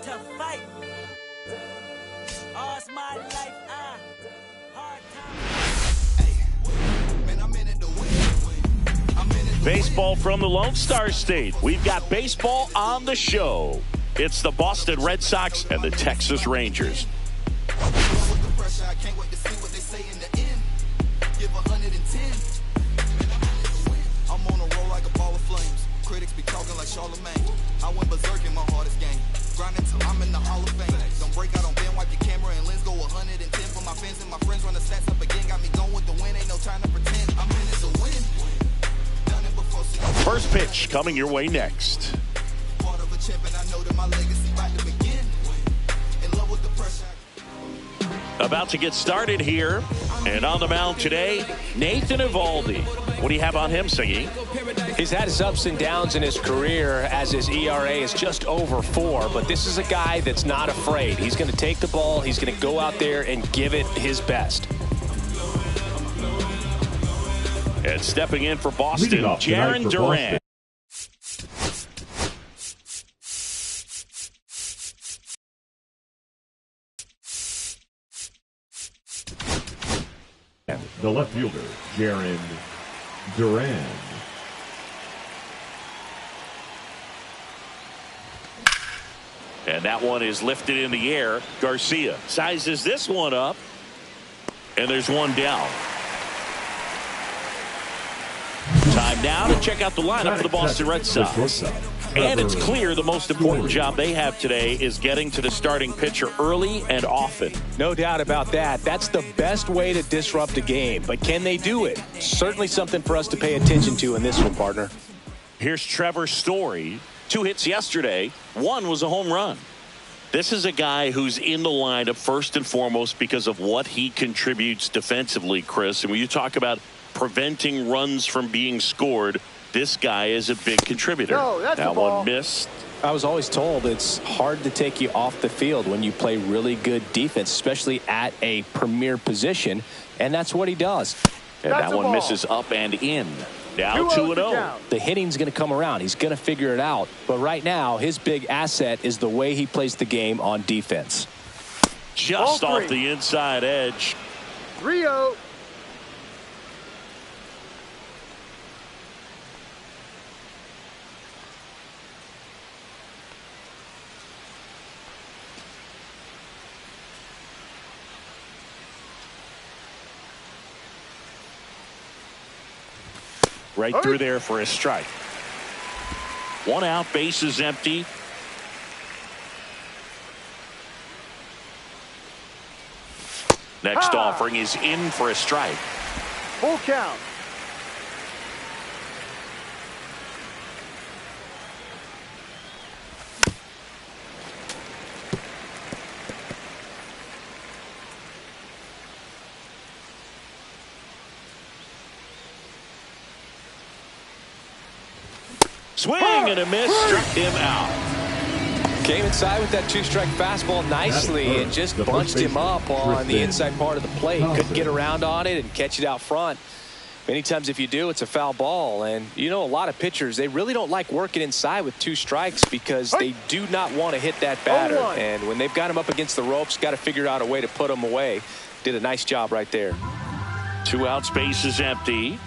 to fight. All's my life, hard time. Man, I'm in it to win. Baseball from the Lone Star State. We've got baseball on the show. It's the Boston Red Sox and the Texas Rangers. I can't wait to see what they say in the end. Give 110. I'm on a roll like a ball of flames. Critics be talking like Charlemagne. I went berserk in my hardest game. Grinding till I'm in the Hall of Fame. Don't break out on Ben, wipe your camera and lens. Go 110 for my fans and my friends. Run the stats up again. Got me going with the win. Ain't no time to pretend. I'm in it to win. Done it before. First pitch coming your way next. Part of a champion. I know that my legacy about to begin. In love with the pressure. About to get started here, and on the mound today, Nathan Eovaldi. What do you have on him, Singy? He's had his ups and downs in his career as his ERA is just over 4, but this is a guy that's not afraid. He's going to take the ball, he's going to go out there and give it his best. And stepping in for Boston, Jarren Duran. The left fielder, Jarren Duran. And that one is lifted in the air. Garcia sizes this one up. And there's one down. Time now to check out the lineup for the Boston Red Sox. And it's clear the most important job they have today is getting to the starting pitcher early and often. No doubt about that. That's the best way to disrupt a game. But can they do it? Certainly something for us to pay attention to in this one, partner. Here's Trevor Story. 2 hits yesterday. 1 was a home run. This is a guy who's in the lineup first and foremost because of what he contributes defensively, Chris. And when you talk about preventing runs from being scored, this guy is a big contributor. That one missed. I was always told it's hard to take you off the field when you play really good defense, especially at a premier position, and that's what he does. And that one misses up and in. Now 2-0. The hitting's going to come around. He's going to figure it out. But right now, his big asset is the way he plays the game on defense. Just off the inside edge. 3-0. Right through there for a strike. 1 out, bases empty. Next offering is in for a strike. Full count. Swing and a miss, struck him out. Came inside with that 2-strike fastball nicely and just bunched him up on the inside part of the plate. Couldn't get around on it and catch it out front. Many times if you do, it's a foul ball. And you know, a lot of pitchers, they really don't like working inside with 2 strikes because they do not want to hit that batter. And when they've got him up against the ropes, got to figure out a way to put him away. Did a nice job right there. 2 out, space is empty.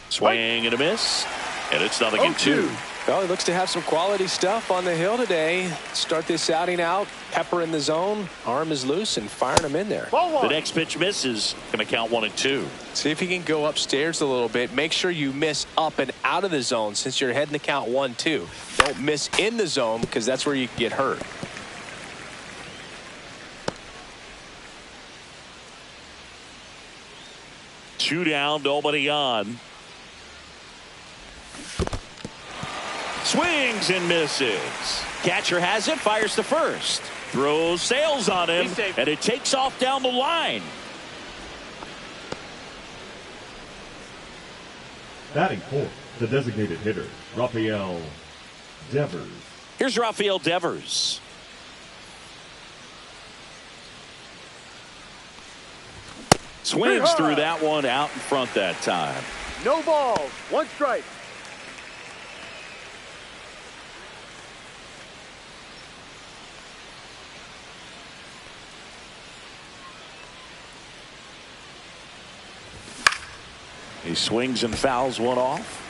Swing and a miss, and it's 0-2. Well, he looks to have some quality stuff on the hill today. Start this outing out, pepper in the zone, arm is loose, and firing him in there. The next pitch misses, going to count 1-2. See if he can go upstairs a little bit. Make sure you miss up and out of the zone since you're heading to count 1-2. Don't miss in the zone because that's where you can get hurt. Two down, nobody on. Swings and misses. Catcher has it, fires to first. Throws sails on him, and it takes off down the line. Batting fourth, the designated hitter, Rafael Devers. Here's Rafael Devers. Swings through that one out in front that time. No balls, 1 strike. He swings and fouls one off.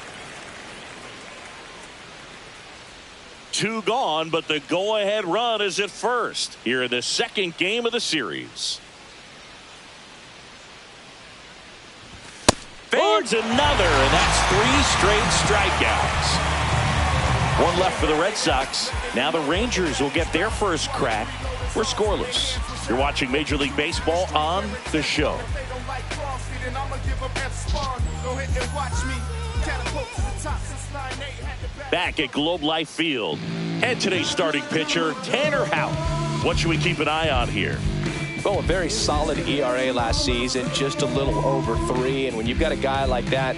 2 gone, but the go-ahead run is at first here in the second game of the series. There's another, and that's 3 straight strikeouts. 1 left for the Red Sox. Now the Rangers will get their first crack. We're scoreless. You're watching Major League Baseball on The Show. Back at Globe Life Field. And today's starting pitcher, Tanner Houck. What should we keep an eye on here? Well, a very solid ERA last season, just a little over 3. And when you've got a guy like that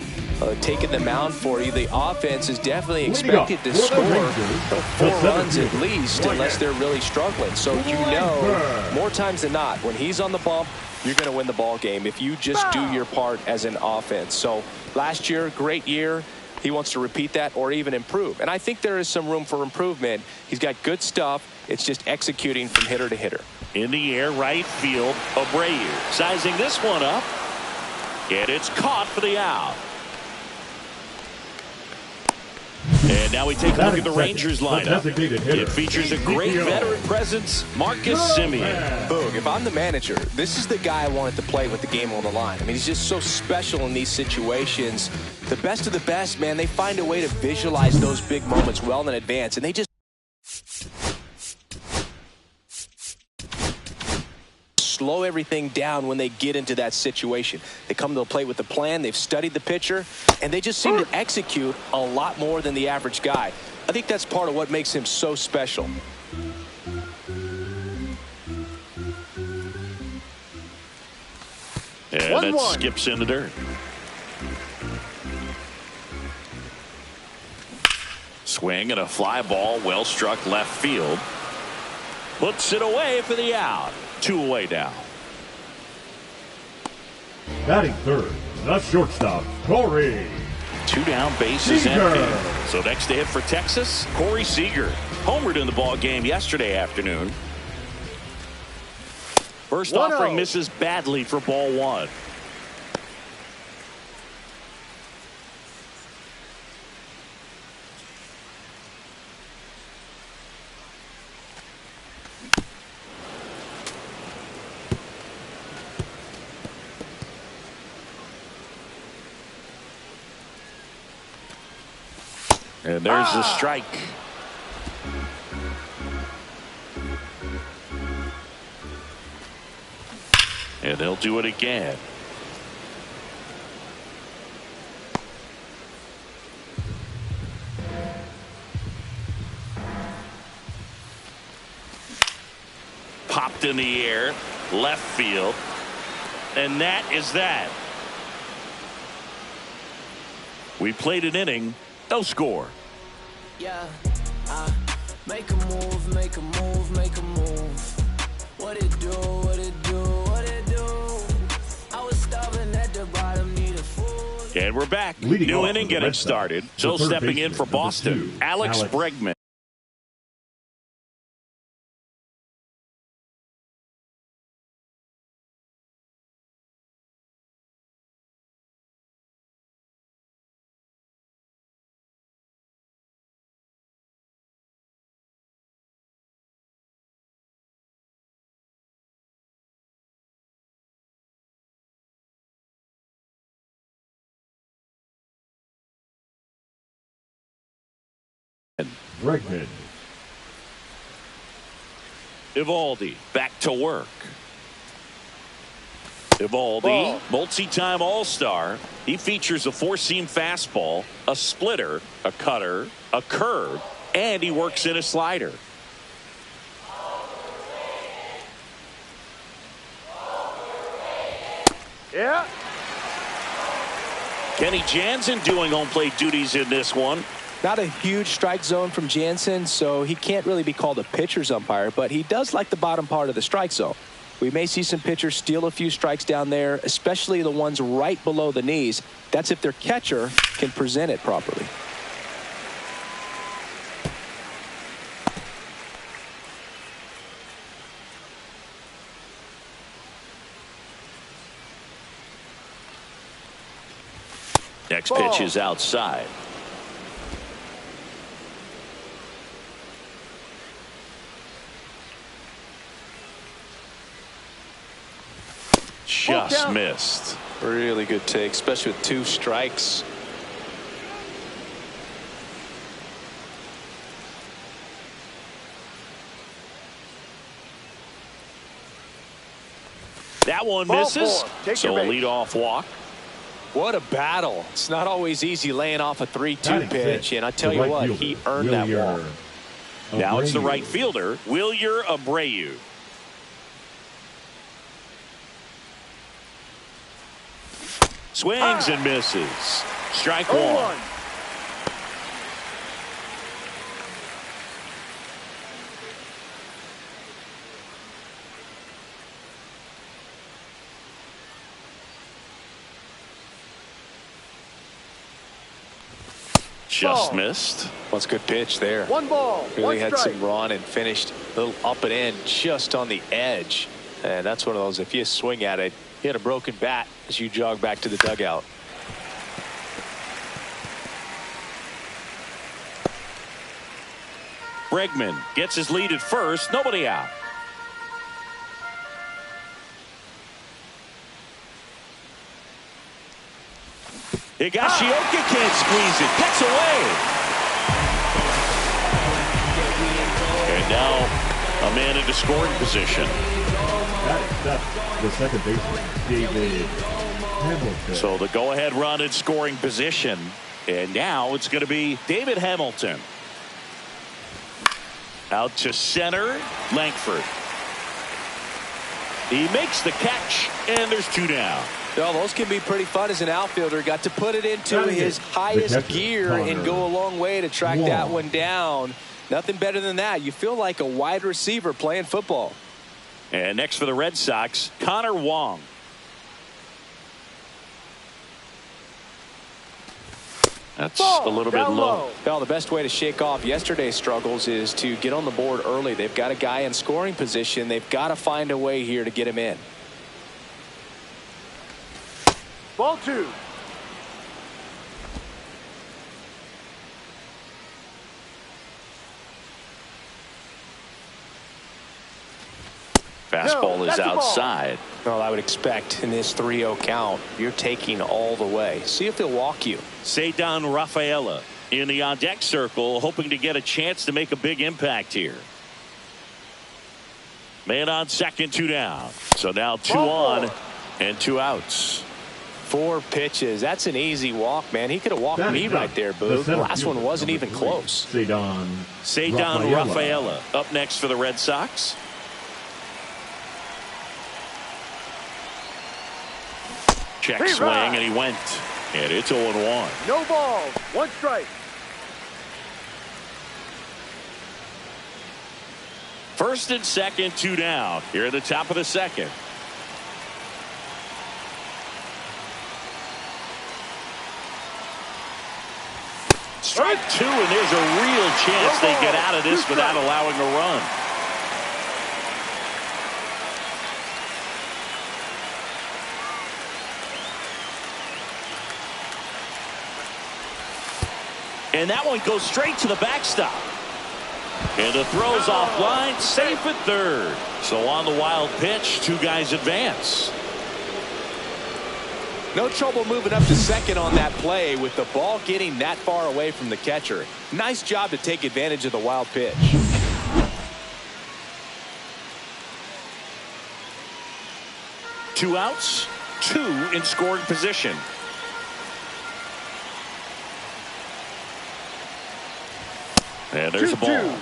taking the mound for you, the offense is definitely expected to score 4 runs at least, unless they're really struggling. So you know, more times than not, when he's on the bump, you're going to win the ball game if you just do your part as an offense. So last year, great year. He wants to repeat that or even improve. And I think there is some room for improvement. He's got good stuff. It's just executing from hitter to hitter. In the air, right field, Abreu sizing this one up. And it's caught for the out. And now we take a look at the Rangers lineup. It features a great veteran presence, Marcus Semien. Boog, if I'm the manager, this is the guy I wanted to play with the game on the line. I mean, he's just so special in these situations. The best of the best, man, they find a way to visualize those big moments well in advance, and they just slow everything down when they get into that situation. They come to the plate with a plan, they've studied the pitcher, and they just seem to execute a lot more than the average guy. I think that's part of what makes him so special. And it skips in the dirt. Swing and a fly ball, well struck left field. Puts it away for the out. 2 away now. Batting third, the shortstop, Corey. 2 down, bases empty. So next to hit for Texas, Corey Seager. Homered in the ball game yesterday afternoon. First offering misses badly for ball 1. And there's the strike. And they'll do it again. Popped in the air, left field. And that is that. We played an inning, no score. Yeah, make a move, make a move, make a move. What it do, what it do, what it do. I was starving at the bottom, need a food. And we're back. New inning getting started. So stepping in for Boston, Alex Bregman. Bregman. Evaldi back to work. Evaldi, multi-time All-Star. He features a 4-seam fastball, a splitter, a cutter, a curve, and he works in a slider. Yeah. Kenny Jansen doing home plate duties in this one. Not a huge strike zone from Jansen, so he can't really be called a pitcher's umpire, but he does like the bottom part of the strike zone. We may see some pitchers steal a few strikes down there, especially the ones right below the knees. That's if their catcher can present it properly. Next pitch is outside. Just missed. Really good take, especially with 2 strikes. That one misses. So a leadoff walk. What a battle. It's not always easy laying off a 3-2 pitch, and I tell you what, he earned that walk. Now it's the right fielder, Wilyer Abreu. Swings and misses. Strike 1. Just missed. Well, it's a good pitch there. 1 ball. Really had some run and finished a little up and in just on the edge. And that's one of those, if you swing at it, you hit a broken bat as you jog back to the dugout. Bregman gets his lead at first. Nobody out. Higashioka can't squeeze it. Gets away. And now a man into scoring position. That's the second baseman, David Hamilton. So the go-ahead run in scoring position. And now it's going to be David Hamilton. Out to center, Langford. He makes the catch, and there's 2 down. Well, those can be pretty fun as an outfielder. Got to put it into his highest gear and go a long way to track that one down. Nothing better than that. You feel like a wide receiver playing football. And next for the Red Sox, Connor Wong. That's a little bit low. Well, the best way to shake off yesterday's struggles is to get on the board early. They've got a guy in scoring position. They've got to find a way here to get him in. Ball 2. Fastball is outside. Well, I would expect in this 3-0 count, you're taking all the way. See if they'll walk you. Cedar Rafaela in the on-deck circle, hoping to get a chance to make a big impact here. Man on second, 2 down. So now 2 on and 2 outs. 4 pitches. That's an easy walk, man. He could have walked me right there, Boo. The last one wasn't even close. Cedar Rafaela up next for the Red Sox. Check swing, and he went. And it's 0-1. No balls. 1 strike. First and second, 2 down. Here at the top of the second. Strike 2, and there's a real chance they get out of this without allowing a run. And that one goes straight to the backstop. And the throw's offline, safe at third. So on the wild pitch, 2 guys advance. No trouble moving up to second on that play with the ball getting that far away from the catcher. Nice job to take advantage of the wild pitch. Two outs, 2 in scoring position. And there's a ball.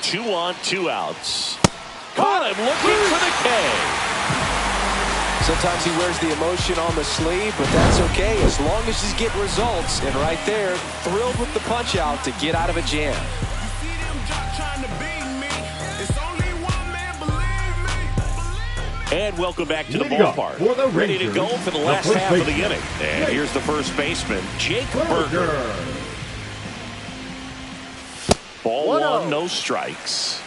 2 on, 2 outs. Caught him looking for the K. Sometimes he wears the emotion on the sleeve, but that's okay as long as he's getting results. And right there, thrilled with the punch out to get out of a jam. You see them trying to beat me. It's And welcome back to the Leading up ballpark. for the Ready to Rangers, go for the last half of the inning. And here's the first baseman, Jake Berger. Ball 1, no strikes.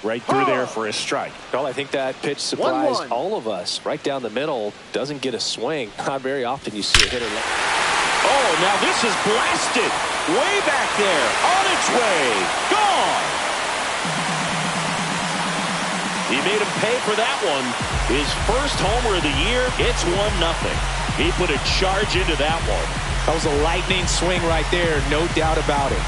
Right through there for a strike. Well, I think that pitch surprised all of us. Right down the middle, doesn't get a swing. Not very often you see a hitter. Oh, now this is blasted. Way back there. On its way. Gone. He made him pay for that one. His first homer of the year. It's 1-0. He put a charge into that one. That was a lightning swing right there. No doubt about it.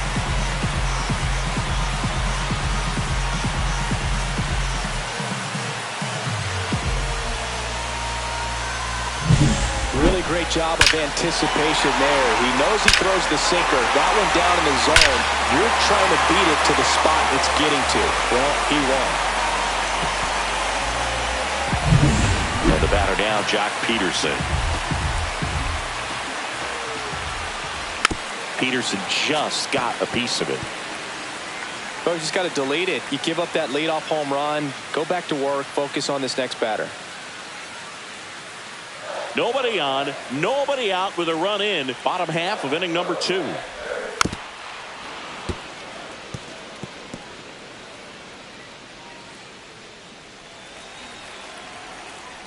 Really great job of anticipation there. He knows he throws the sinker. That one down in the zone. You're trying to beat it to the spot it's getting to. Well, he won. And the batter now, Jock Peterson. Peterson just got a piece of it. But you just got to delete it. You give up that leadoff home run. Go back to work. Focus on this next batter. Nobody on, nobody out with a run in. Bottom half of inning number 2.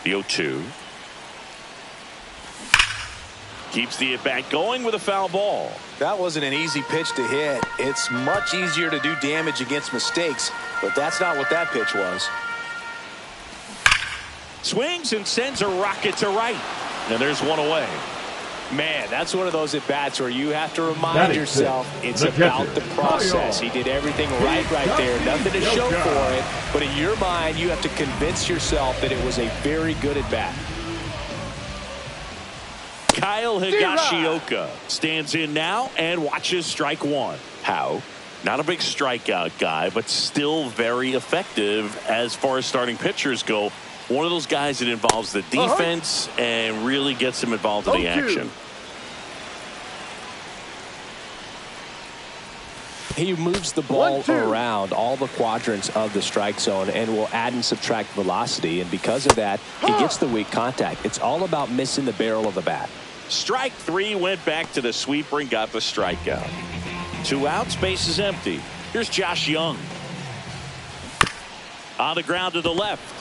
The 0-2. Keeps the at-bat going with a foul ball. That wasn't an easy pitch to hit. It's much easier to do damage against mistakes, but that's not what that pitch was. Swings and sends a rocket to right. And there's one away. Man, that's one of those at-bats where you have to remind yourself it's about the process. He did everything right there. Nothing to show for it. But in your mind, you have to convince yourself that it was a very good at-bat. Kyle Higashioka stands in now and watches strike 1. How? Not a big strikeout guy, but still very effective as far as starting pitchers go. One of those guys that involves the defense and really gets him involved in the action. He moves the ball around all the quadrants of the strike zone and will add and subtract velocity. And because of that, he gets the weak contact. It's all about missing the barrel of the bat. Strike 3, went back to the sweeper and got the strikeout. 2 outs, base is empty. Here's Josh Young. On the ground to the left.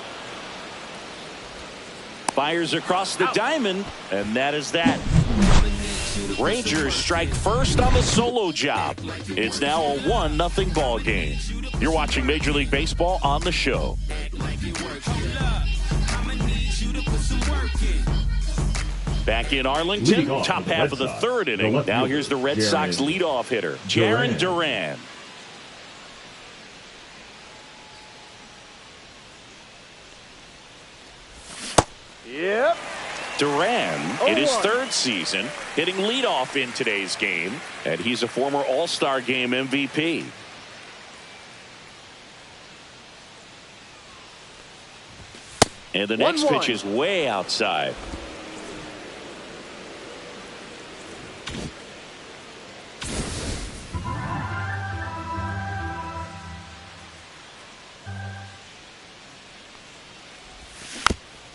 Fires across the diamond, and that is that. Rangers strike first on the solo job. It's now a 1-0 ball game. You're watching Major League Baseball on the show. Back in Arlington, top half of the 3rd inning. Now here's the Red Sox leadoff hitter, Jarren Duran. Yep. Duran in his 3rd season hitting leadoff in today's game, and he's a former All-Star Game MVP. And the next pitch is way outside.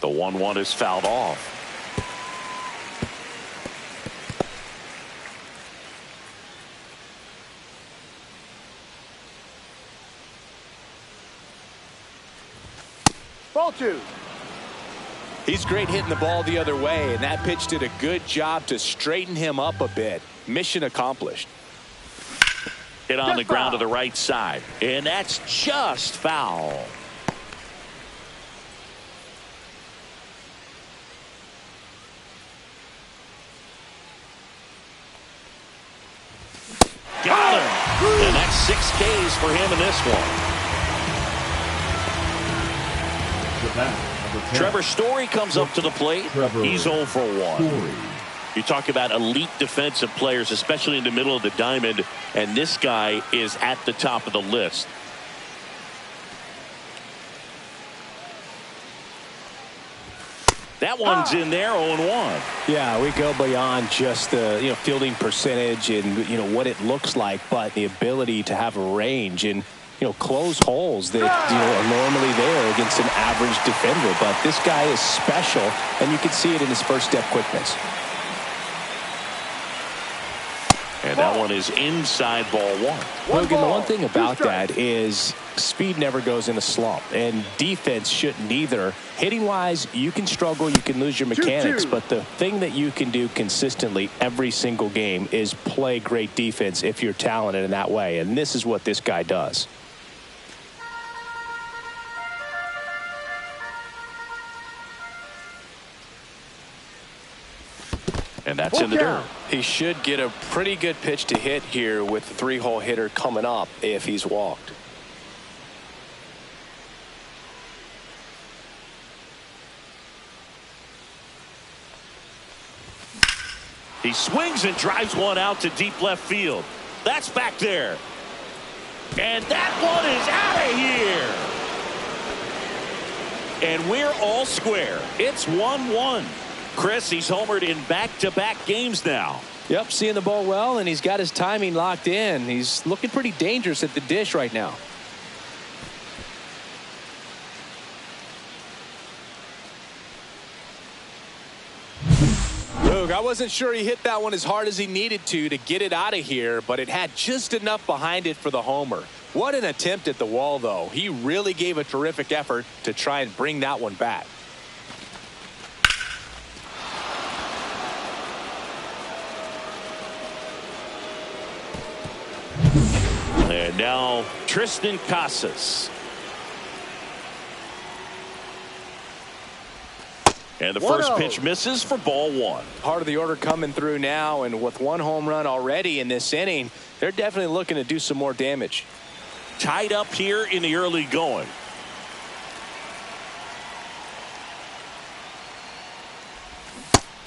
The 1-1 is fouled off. Ball 2. He's great hitting the ball the other way, and that pitch did a good job to straighten him up a bit. Mission accomplished. Hit on the ground to the right side, and that's just foul. Got him. And that's 6 Ks for him in this one. Trevor Story comes up to the plate. He's 0 for 1. You talk about elite defensive players, especially in the middle of the diamond, and this guy is at the top of the list. That one's in there, 0-1. Yeah, we go beyond just the fielding percentage and what it looks like, but the ability to have a range and close holes that are normally there against an average defender. But this guy is special, and you can see it in his first step quickness. And that one is inside, ball one. Logan, the one thing about that is speed never goes in a slump, and defense shouldn't either. Hitting-wise, you can struggle, you can lose your mechanics, but the thing that you can do consistently every single game is play great defense if you're talented in that way, and this is what this guy does. And that's in the dirt. He should get a pretty good pitch to hit here with the 3-hole hitter coming up if he's walked. He swings and drives one out to deep left field. That's back there. And that one is out of here. And we're all square. It's 1-1. Chris, he's homered in back-to-back games now. Yep, seeing the ball well, and he's got his timing locked in. He's looking pretty dangerous at the dish right now. Luke, I wasn't sure he hit that one as hard as he needed to get it out of here, but it had just enough behind it for the homer. What an attempt at the wall, though. He really gave a terrific effort to try and bring that one back. And now Tristan Casas. And the first pitch misses for ball one. Part of the order coming through now, and with one home run already in this inning, they're definitely looking to do some more damage. Tied up here in the early going.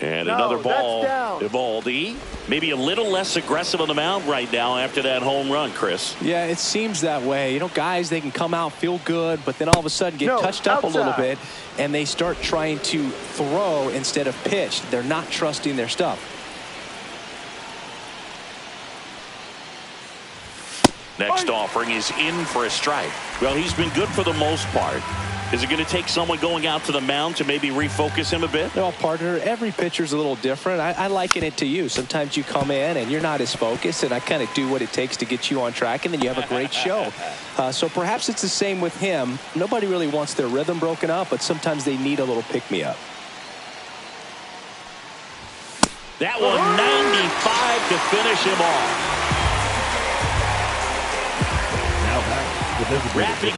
And another ball. Evaldi maybe a little less aggressive on the mound right now after that home run, Chris. Yeah, it seems that way. Guys, they can come out, feel good, but then all of a sudden get touched up a little bit, and they start trying to throw instead of pitch. They're not trusting their stuff. Next offering is in for a strike. Well, he's been good for the most part. Is it going to take someone going out to the mound to maybe refocus him a bit? Well, partner, every pitcher's a little different. I liken it to you. Sometimes you come in and you're not as focused, and I kind of do what it takes to get you on track, and then you have a great show. So perhaps it's the same with him. Nobody really wants their rhythm broken up, but sometimes they need a little pick-me-up. That one, 95 to finish him off. Now back to the designated.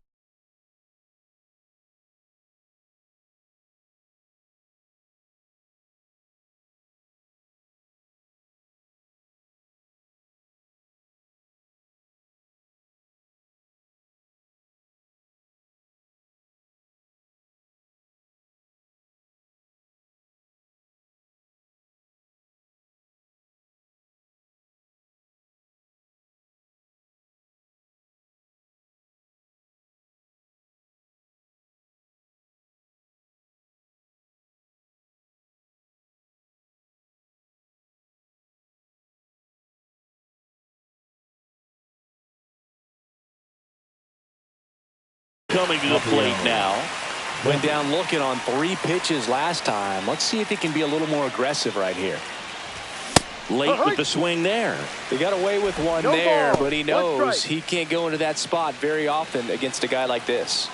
Coming to the plate now. Went down looking on 3 pitches last time. Let's see if he can be a little more aggressive right here. Late with the swing there. They got away with one there, but he knows he can't go into that spot very often against a guy like this.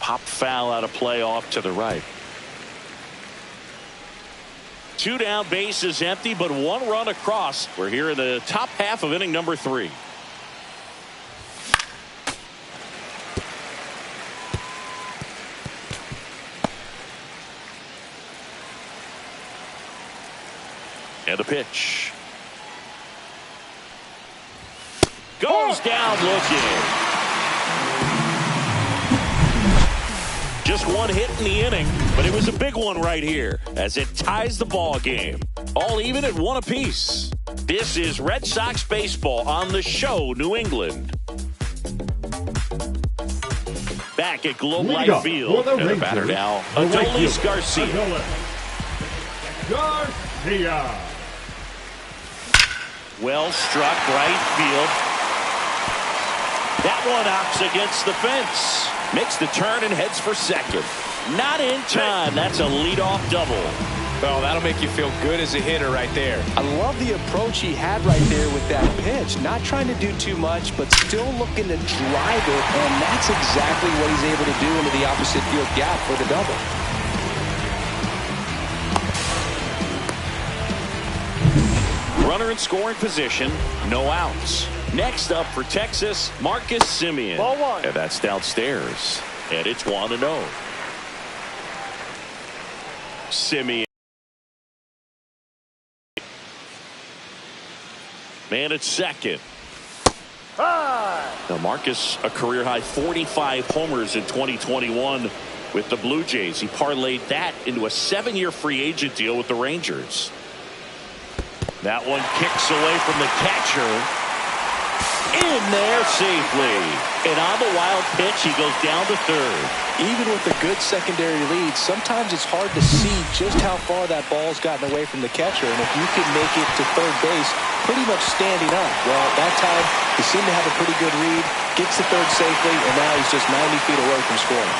Pop foul out of play off to the right. 2 down, bases empty, but 1 run across. We're here in the top half of inning number 3. And a pitch. Goes down looking. Just one hit in the inning, but it was a big one right here as it ties the ball game. All even at 1 apiece. This is Red Sox baseball on the show, New England. Back at Globe Life Field, and the batter now, Adolis Garcia. Well struck right field. That one knocks against the fence. Makes the turn and heads for second. Not in time. That's a leadoff double. Well, that'll make you feel good as a hitter right there. I love the approach he had right there with that pitch. Not trying to do too much, but still looking to drive it, and that's exactly what he's able to do into the opposite field gap for the double. Runner in scoring position, no outs. Next up for Texas, Marcus Semien. Ball one. And that's downstairs. And it's 1-0. Semien. Man at second. Now Marcus, a career high 45 homers in 2021 with the Blue Jays. He parlayed that into a 7-year free agent deal with the Rangers. That one kicks away from the catcher. In there safely. And on the wild pitch, he goes down to third. Even with a good secondary lead, sometimes it's hard to see just how far that ball's gotten away from the catcher. And if you can make it to third base pretty much standing up, well, at that time, he seemed to have a pretty good read, gets to third safely, and now he's just 90 feet away from scoring.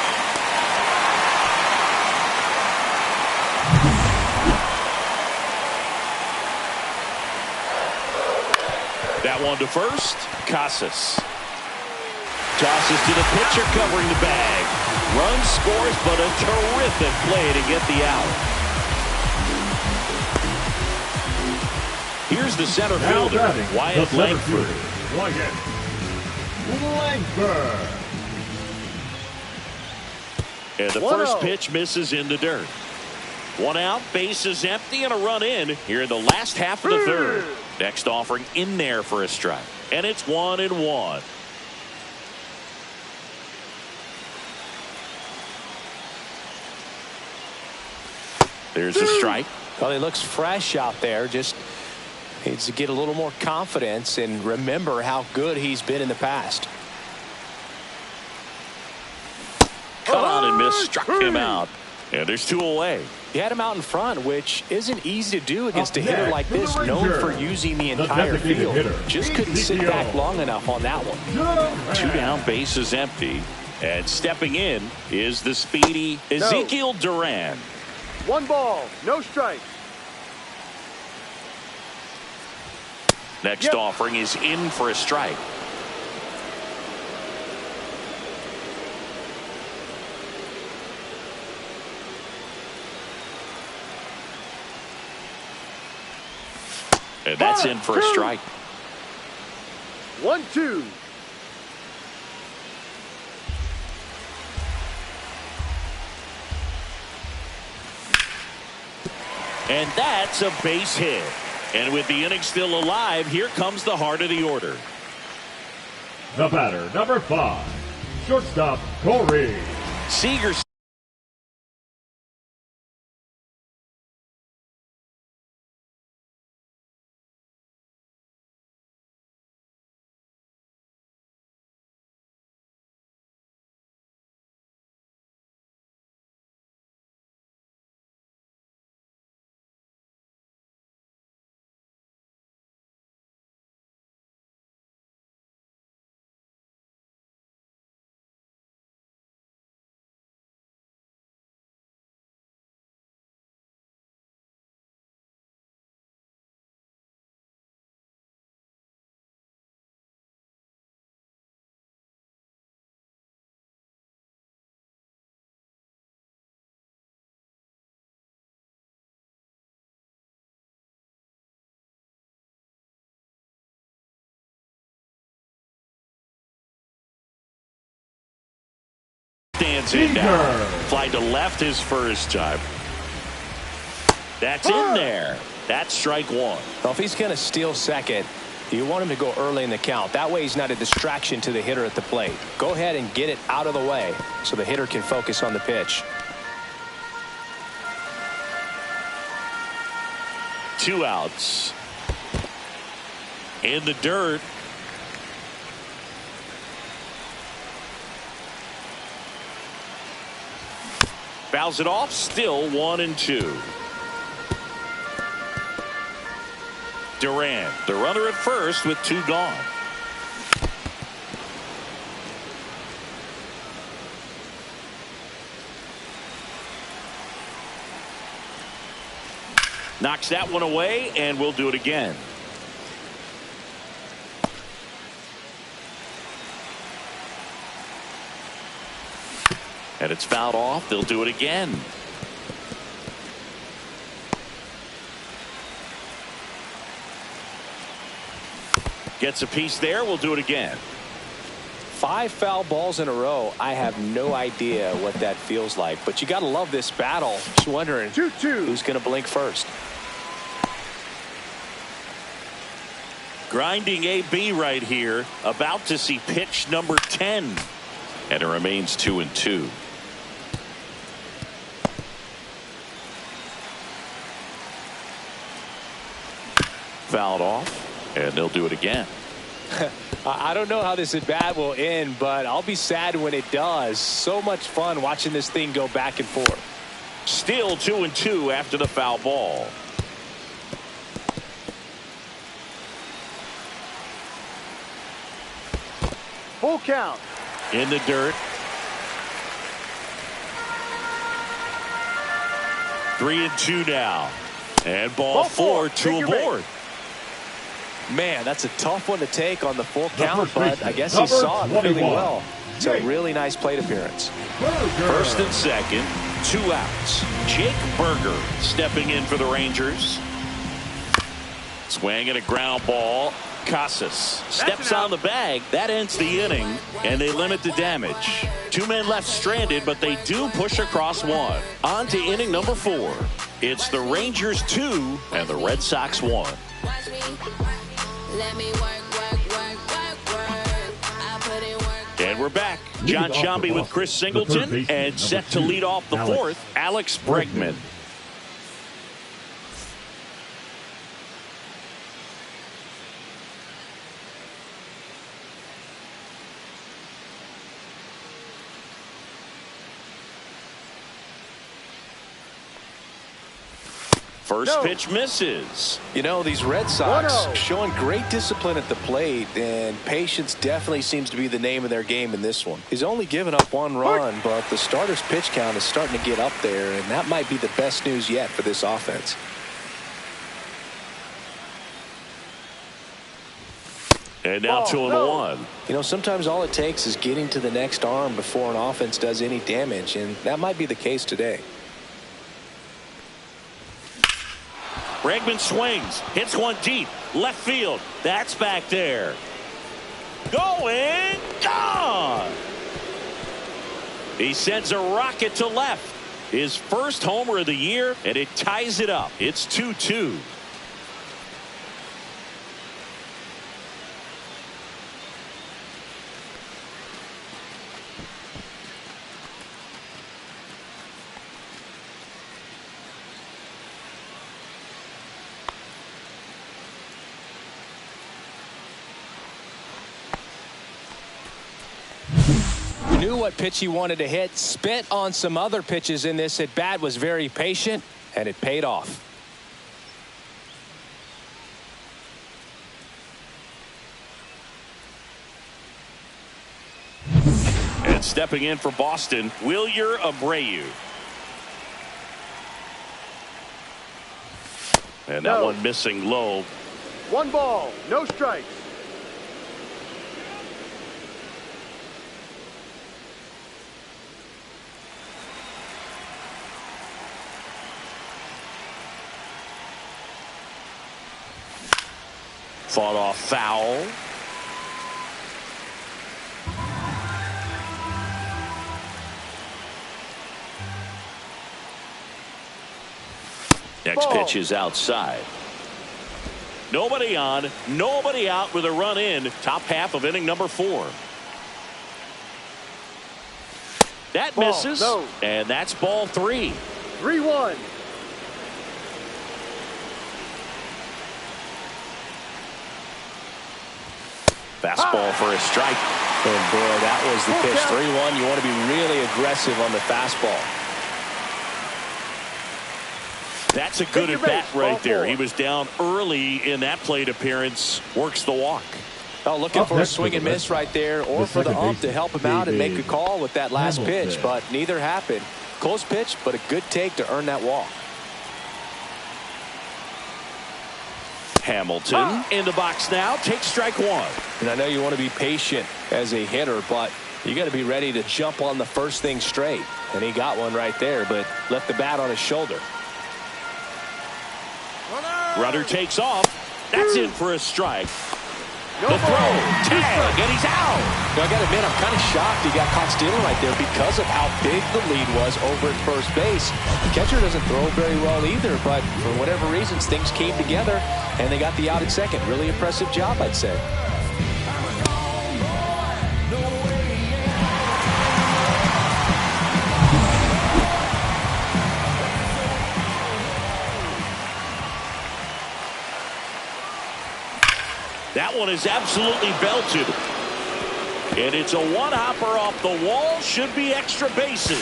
That one to first. Casas tosses to the pitcher covering the bag. Run scores, but a terrific play to get the out. Here's the center fielder, Wyatt Langford. And the first pitch misses in the dirt. One out, bases empty, and a run in here in the last half of the third. Next offering in there for a strike. And it's 1-1. There's a strike. Well, he looks fresh out there. Just needs to get a little more confidence and remember how good he's been in the past. Cut on and miss, struck him out. And there's 2 away. He had him out in front, which isn't easy to do against a hitter like this, known for using the entire field. Just couldn't sit back long enough on that one. 2 down, bases empty. And stepping in is the speedy Ezekiel Duran. 1 ball, no strike. Next offering is in for a strike. And that's in for a strike. 1-2. And that's a base hit. And with the inning still alive, here comes the heart of the order. The batter, number 5, shortstop Corey Seager. Stands in now. Fly to left his first time. That's in there. That's strike 1. Well, if he's going to steal second, You want him to go early in the count. That way he's not a distraction to the hitter at the plate. Go ahead and get it out of the way so the hitter can focus on the pitch. 2 outs. In the dirt. Fouls it off. Still 1-2. Durant, the runner at first with 2 gone. Knocks that one away, and we'll do it again. And it's fouled off. They'll do it again. Gets a piece there. We'll do it again. 5 foul balls in a row. I have no idea what that feels like, but you got to love this battle. Just wondering 2-2. who's going to blink first. Grinding AB right here. About to see pitch number 10. And it remains 2-2. Fouled off, and they'll do it again. I don't know how this at bat will end, but I'll be sad when it does. So much fun watching this thing go back and forth. Still 2-2 after the foul ball. Full count. In the dirt. 3-2 now. And ball 4 to a board. Man, that's a tough one to take on the full count, but I guess he saw it really well. It's a really nice plate appearance. First and second, 2 outs. Jake Berger stepping in for the Rangers. Swing and a ground ball. Casas steps on the bag. That ends the inning, and they limit the damage. 2 men left stranded, but they do push across 1. On to inning number 4. It's the Rangers 2 and the Red Sox 1. And we're back. John Shambi with Chris Singleton, and set to lead off the 4th, Alex Bregman. First pitch misses. You know, these Red Sox showing great discipline at the plate, and patience definitely seems to be the name of their game in this one. He's only given up 1 run, but the starter's pitch count is starting to get up there, and that might be the best news yet for this offense. And now 2-1. You know, sometimes all it takes is getting to the next arm before an offense does any damage, and that might be the case today. Bregman swings, hits one deep, left field. That's back there. Going, gone. He sends a rocket to left. His first homer of the year, and it ties it up. It's 2-2. Knew what pitch he wanted to hit, spit on some other pitches in this at bat, was very patient, and it paid off. And stepping in for Boston, Wilyer Abreu. And that one missing low. 1 ball, no strikes. Fought off foul. Next pitch is outside. Nobody on, nobody out with a run in. Top half of inning number 4. That Ball, misses, no. and that's ball 3. 3-1. Fastball for a strike. And boy, that was the pitch. 3-1. You want to be really aggressive on the fastball. That's a good at bat right there. 4. He was down early in that plate appearance. Works the walk. Oh, looking for a swing and miss right there, or for the ump to help him out and make a call with that last pitch, but neither happened. Close pitch, but a good take to earn that walk. Hamilton in the box now. Takes strike 1. And I know you want to be patient as a hitter, but you got to be ready to jump on the first thing straight. And he got one right there, but left the bat on his shoulder. Runner takes off. That's in for a strike. No The throw, ball. tag, and he's out. Now, I got to admit, I'm kind of shocked he got caught stealing right there because of how big the lead was over at first base. The catcher doesn't throw very well either, but for whatever reasons, things came together, and they got the out at second. Really impressive job, I'd say. That one is absolutely belted. And it's a one-hopper off the wall. Should be extra bases.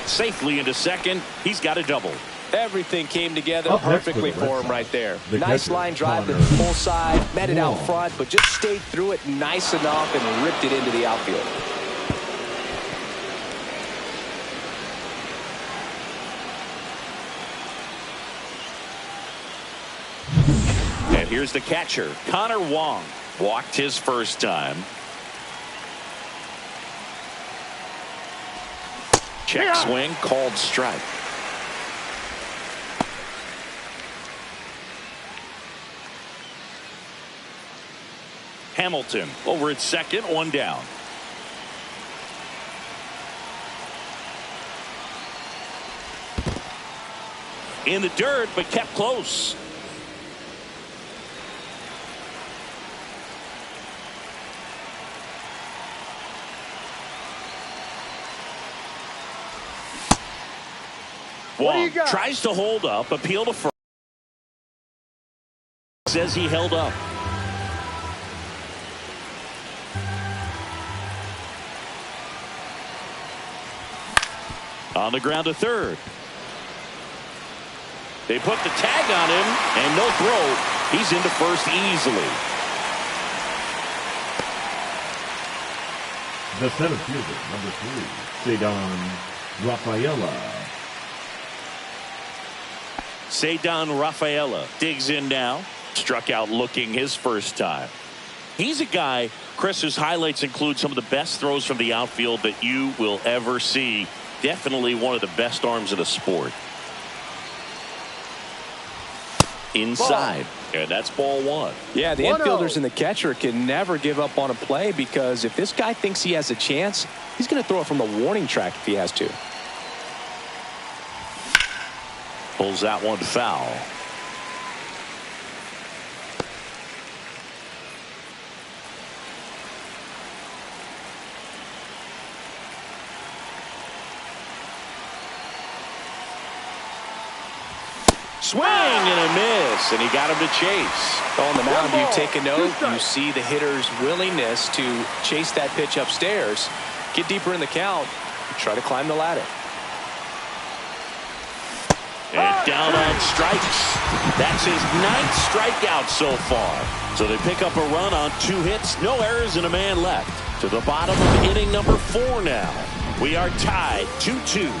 Safely into second. He's got a double. Everything came together Up next perfectly for the Red for him Sox, right there. the Nice catcher, line drive to Connor the full side, met it out Wong. front, but just stayed through it nice enough and ripped it into the outfield. And here's the catcher, Connor Wong. Walked his first time. Check swing, called strike. Hamilton over at second, 1 down. In the dirt, but kept close. Wong tries to hold up, appeal to first. Says he held up. On the ground to third. They put the tag on him, and no throw. He's into first easily. The center fielder, number 3, Cedon Rafaela. Cedon Rafaela digs in now. Struck out looking his first time. He's a guy, Chris, whose highlights include some of the best throws from the outfield that you will ever see. Definitely one of the best arms of the sport. Inside. And that's ball 1. Yeah, the infielders and the catcher can never give up on a play, because if this guy thinks he has a chance, he's going to throw it from the warning track if he has to. Pulls that one foul. Swing and a miss, and he got him to chase. On the mound, you take a note. You see the hitter's willingness to chase that pitch upstairs, get deeper in the count, and try to climb the ladder. And down on strikes. That's his 9th strikeout so far. So they pick up a run on 2 hits, no errors, and a man left. To the bottom of inning number 4 now. We are tied 2-2.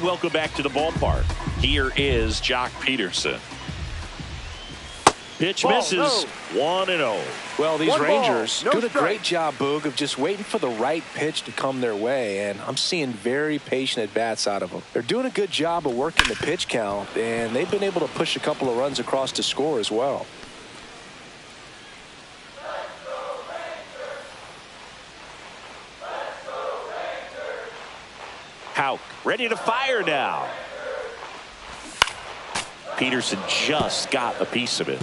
welcome back to the ballpark. Here is Jock Peterson. Pitch misses. 1-0. Well, these Rangers no doing a strike. great job, Boog, of just waiting for the right pitch to come their way, and I'm seeing very patient at-bats out of them. They're doing a good job of working the pitch count, and they've been able to push a couple of runs across to score as well. Houck ready to fire now. Peterson just got a piece of it.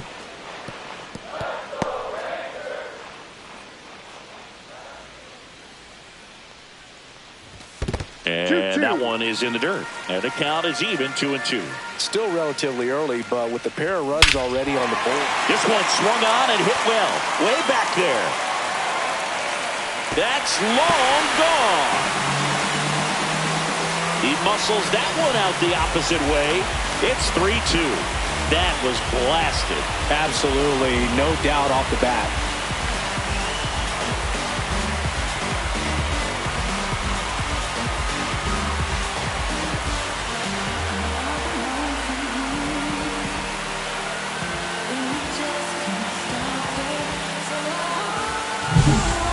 And that one is in the dirt. And the count is even, 2-2. Still relatively early, but with a pair of runs already on the board. This one swung on and hit well. Way back there. That's long gone. He muscles that one out the opposite way. It's 3-2. That was blasted. Absolutely, no doubt off the bat.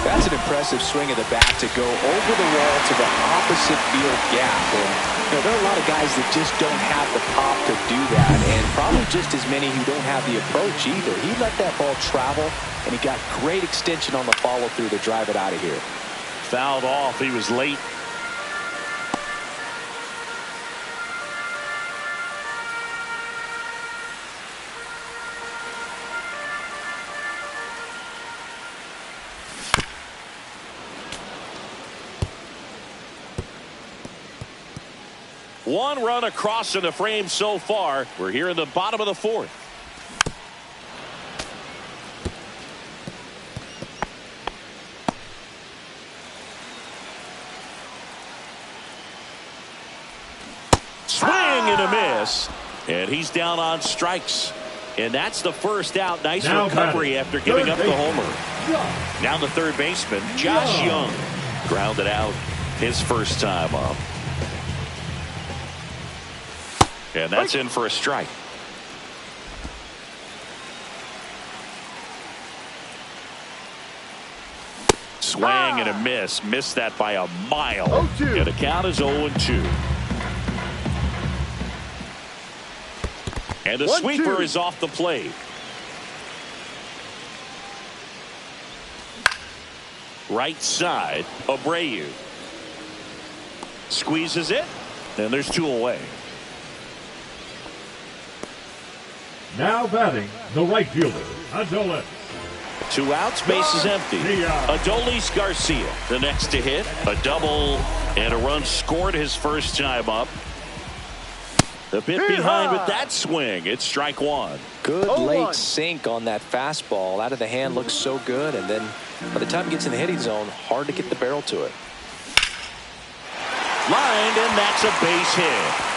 That's an impressive swing of the bat to go over the wall to the opposite field gap. And there are a lot of guys that just don't have the pop to do that, and probably just as many who don't have the approach either. He let that ball travel, and he got great extension on the follow-through to drive it out of here. Fouled off. He was late. One run across in the frame so far. We're here in the bottom of the fourth. Swing and a miss. And he's down on strikes. And that's the first out. Nice Now recovery batting, after giving up the baseman, homer. Now the third baseman, Josh Young. Grounded out his first time up. And that's in for a strike. Swing and a miss. Missed that by a mile. 0-2. And the count is 0-2. And the 1-2. sweeper is off the plate. Right side, Abreu. Squeezes it. And there's two away. Now batting, the right fielder, Adolis. 2 outs, base is empty. Adolis Garcia, the next to hit. A double and a run scored his first time up. A bit behind with that swing. It's strike one. Good 0-1. late sink on that fastball. Out of the hand looks so good, and then by the time it gets in the hitting zone, hard to get the barrel to it. Lined, and that's a base hit.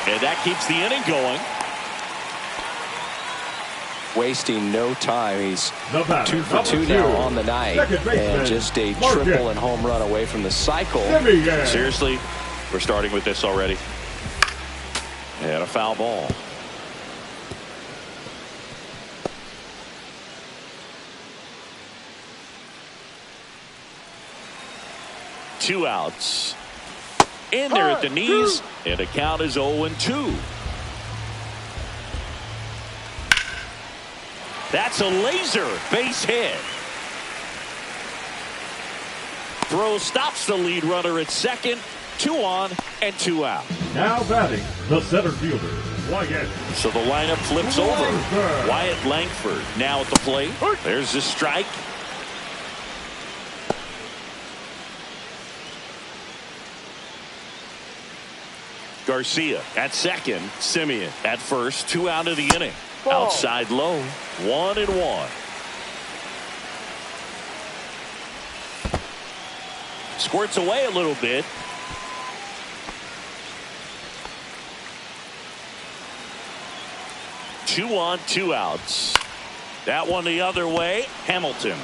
And that keeps the inning going. Wasting no time. He's The batter, 2 for number 2 2, now on the night, second baseman, and just a Martin. triple and home run away from the cycle. Simeon. Seriously, we're starting with this already. And a foul ball. Two outs. In there at the knees, and the count is 0-2. That's a laser base hit. Throw stops the lead runner at second. 2 on and 2 out. Now batting, the center fielder, Wyatt. So the lineup flips over. Wyatt Langford now at the plate. There's the strike. Garcia at second. Simeon at first. 2 out of the inning. Outside low. 1-1. Squirts away a little bit. Two on, 2 outs. That one the other way. Hamilton.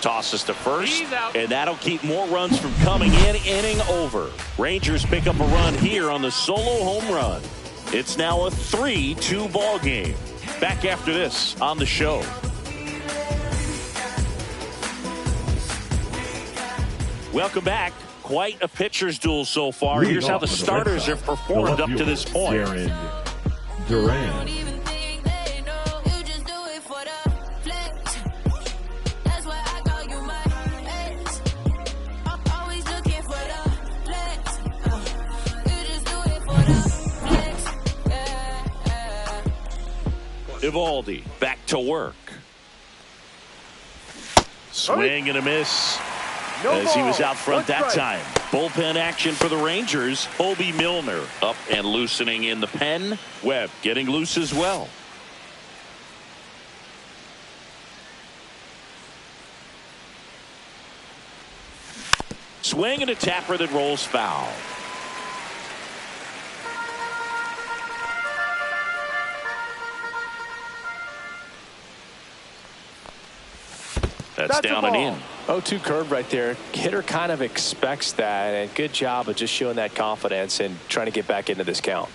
Tosses to first, and that'll keep more runs from coming in. Inning over. Rangers pick up a run here on the solo home run. It's now a 3-2 ball game. Back after this on the show. Welcome back. Quite a pitcher's duel so far. Here's how the starters have performed up to this point. Duran. Eovaldi back to work. Swing and a miss as he was out front that time. Bullpen action for the Rangers. Obi Milner up and loosening in the pen. Webb getting loose as well. Swing and a tapper that rolls foul. That's down and in. 0-2 curve right there. Hitter kind of expects that, and good job of just showing that confidence and trying to get back into this count.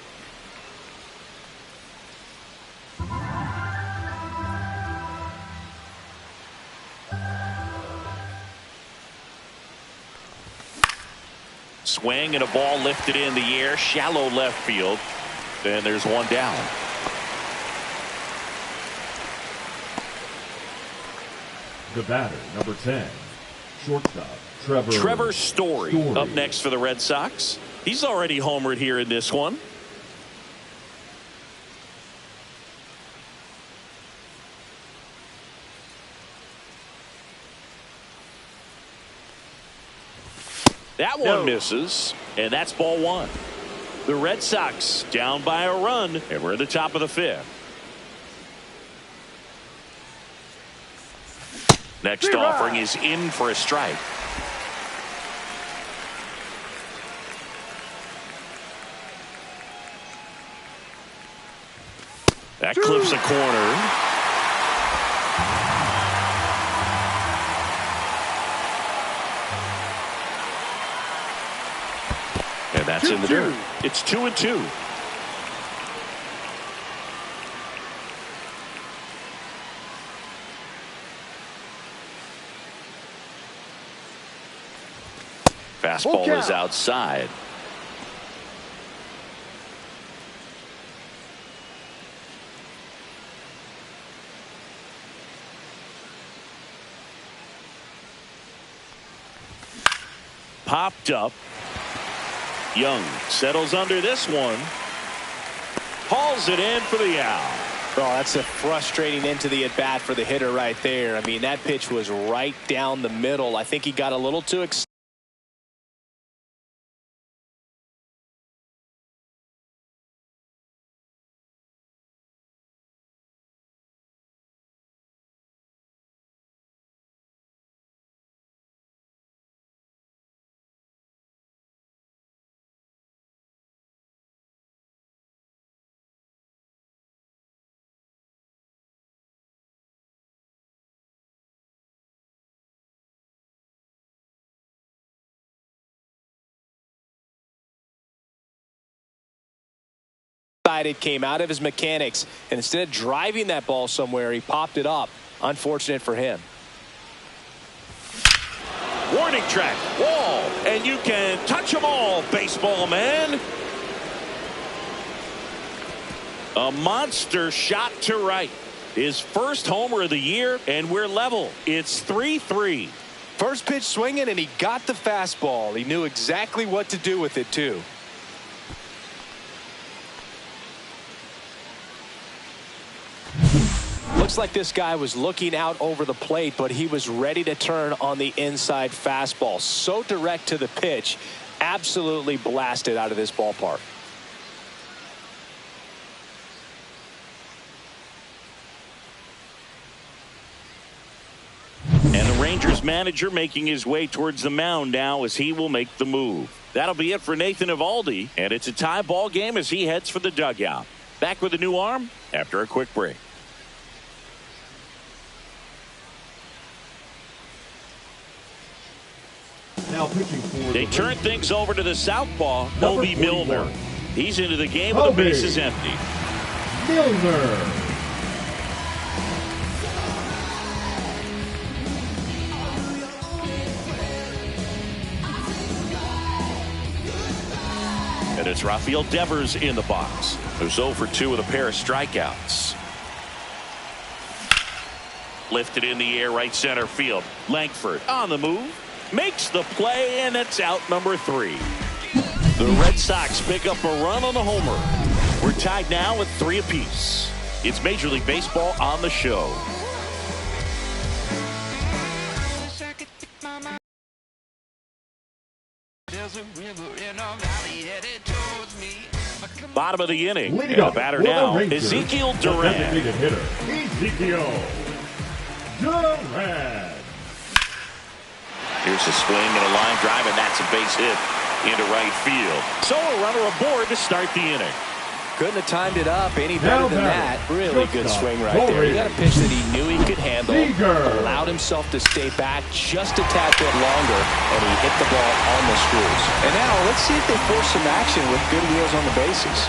Swing and a ball lifted in the air, shallow left field. Then there's one down. The batter, number 10, shortstop, Trevor Story up next for the Red Sox. He's already homered here in this one. That one misses, and that's ball one. The Red Sox down by a run, and we're at the top of the fifth. Next offering is in for a strike. That clips a corner. And that's in the dirt. It's 2-2. Fastball is outside. Popped up. Young settles under this one. Hauls it in for the out. Oh, that's a frustrating end to the at-bat for the hitter right there. I mean, that pitch was right down the middle. I think he got a little too excited. Came out of his mechanics, and instead of driving that ball somewhere, he popped it up. Unfortunate for him. Warning track, wall, and you can touch them all, baseball man. A monster shot to right. His first homer of the year, and we're level. It's 3-3. First pitch swinging, and he got the fastball. He knew exactly what to do with it, too. Looks like this guy was looking out over the plate, but he was ready to turn on the inside fastball. So direct to the pitch, absolutely blasted out of this ballpark. And the Rangers manager making his way towards the mound now as he will make the move. That'll be it for Nathan Eovaldi, and it's a tie ball game as he heads for the dugout. Back with a new arm after a quick break. Now pitching for They turn things over to the southpaw, Number Bobby Milner. 41. He's into the game with the bases empty. Milner. And it's Rafael Devers in the box, who's 0 for 2 with a pair of strikeouts. Lifted in the air, right center field. Langford on the move, makes the play, and it's out number 3. The Red Sox pick up a run on the homer. We're tied now with 3 apiece. It's Major League Baseball on the show. Bottom of the inning. And the batter now, Ezekiel Duran. Ezekiel Duran. Here's a swing and a line drive, and that's a base hit into right field. So a runner aboard to start the inning. Couldn't have timed it up any better than that. Really good swing right there. He got a pitch that he knew he could handle, allowed himself to stay back just a tad bit longer, and he hit the ball on the screws. And now let's see if they force some action with good wheels on the bases.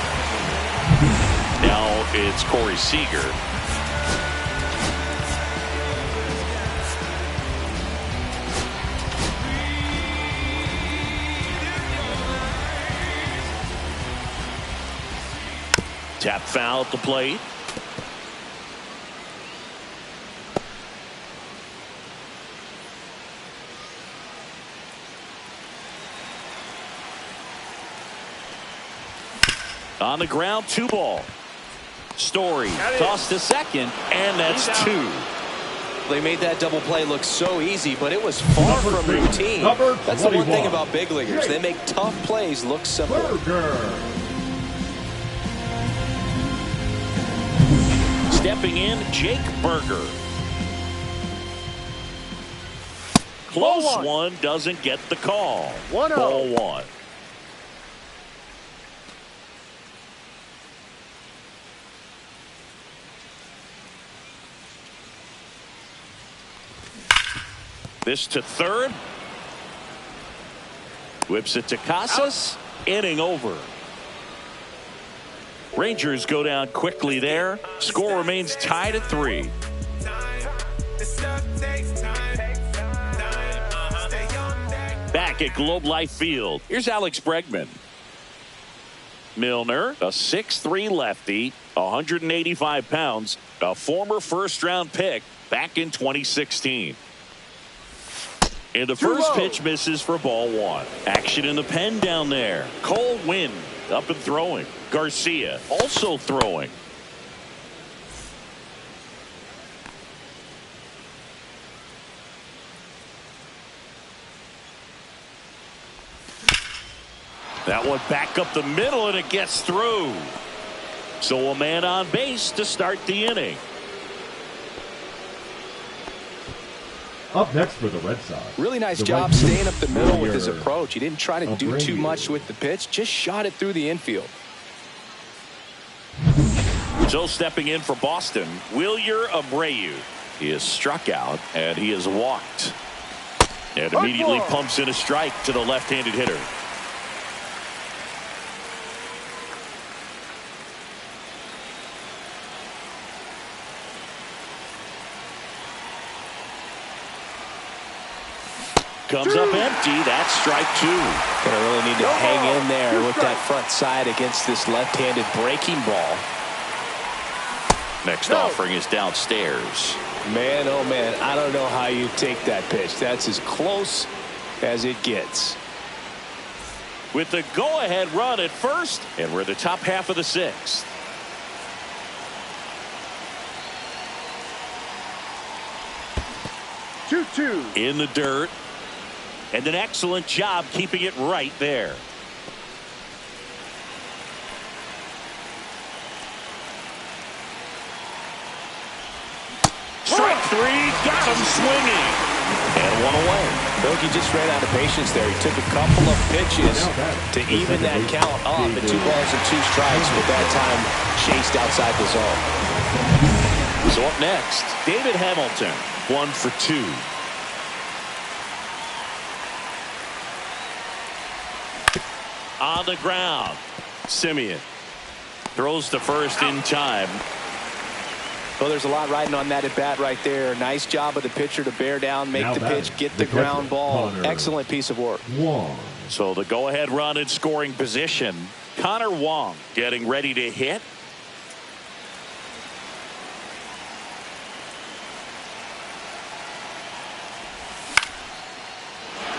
Now it's Corey Seager. Tap foul at the plate. On the ground, 2 ball. Story tossed to second, and that's 2. They made that double play look so easy, but it was far from routine. That's the one thing about big leaguers. They make tough plays look simple. Stepping in, Jake Berger. Close one, doesn't get the call. Ball 1. This to third. Whips it to Casas. Inning over. Rangers go down quickly there. Score remains tied at 3. Back at Globe Life Field, here's Alex Bregman. Milner, a 6'3 lefty, 185 pounds, a former first-round pick back in 2016. And the first pitch misses for ball 1. Action in the pen down there. Cole Winn up and throwing. Garcia also throwing. That one back up the middle, and it gets through. So a man on base to start the inning. Up next for the Red Sox. Really nice job staying up the middle with his approach. He didn't try to do too much with the pitch, just shot it through the infield. So stepping in for Boston, Wilyer Abreu. He is struck out, and he is walked. And immediately pumps in a strike to the left-handed hitter. Comes up empty. That's strike 2. Gonna really need to hang in there with that front side against this left-handed breaking ball. Next offering is downstairs. Man, oh man, I don't know how you take that pitch. That's as close as it gets. With the go-ahead run at first, and we're the top half of the 6th. In the dirt. And an excellent job keeping it right there. Strike 3, got him swinging. And one away. Bogey just ran out of patience there. He took a couple of pitches to even that count up at 2 balls and 2 strikes, with that time chased outside the zone. So up next, David Hamilton, 1 for 2. on the ground. Simeon throws to first in time. Well, there's a lot riding on that at bat right there. Nice job of the pitcher to bear down, make the pitch, get the ground ball. Excellent piece of work. So the go-ahead run in scoring position. Connor Wong getting ready to hit.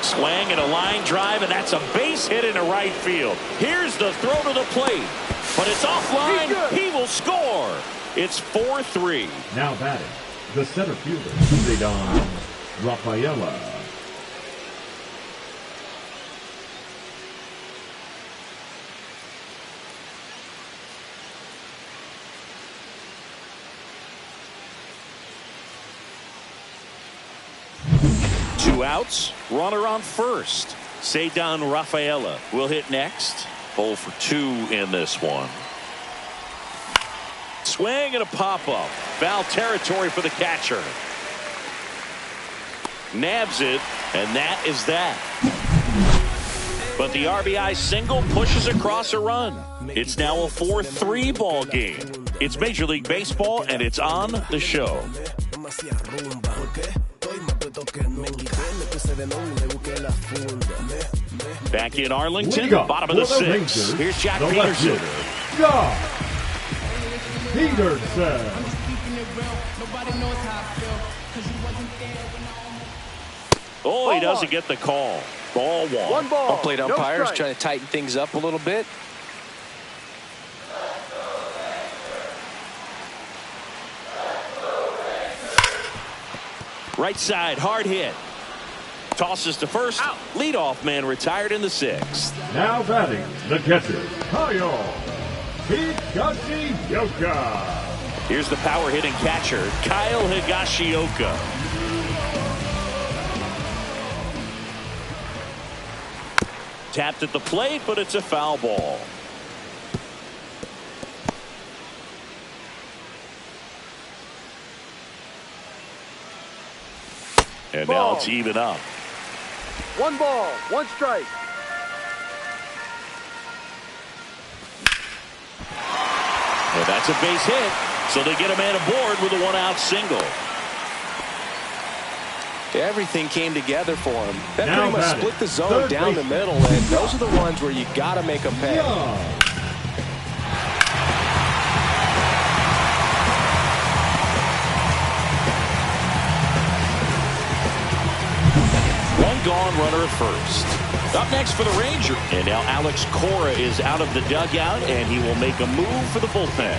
Swing and a line drive, and that's a base hit into right field. Here's the throw to the plate, but it's offline. He will score. It's 4-3. Now batting, the center fielder, Cedon Rafaela. Two outs, runner on first. Cedon Rafaela will hit next. 0 for 2 in this one. Swing and a pop-up. Foul territory for the catcher. Nabs it, and that is that. But the RBI single pushes across a run. It's now a 4-3 ball game. It's Major League Baseball, and it's on the show. Back in Arlington, bottom of the 6th. Here's Jack Peterson. Peterson. Oh, he doesn't get the call. Ball one. One ball. Plate umpires trying to tighten things up a little bit. Right side, hard hit. Tosses to first. Out. Leadoff man retired in the 6th. Now batting, the catcher, Kyle Higashioka. Here's the power hitting catcher, Kyle Higashioka. Tapped at the plate, but it's a foul ball. And now it's even up. 1 ball, 1 strike. And that's a base hit. So they get a man aboard with a 1-out single. Everything came together for him. That now pretty much split the zone down the middle, and those are the ones where you got to make them pay. One gone, runner at first. Up next for the Rangers. And now Alex Cora is out of the dugout, and he will make a move for the bullpen.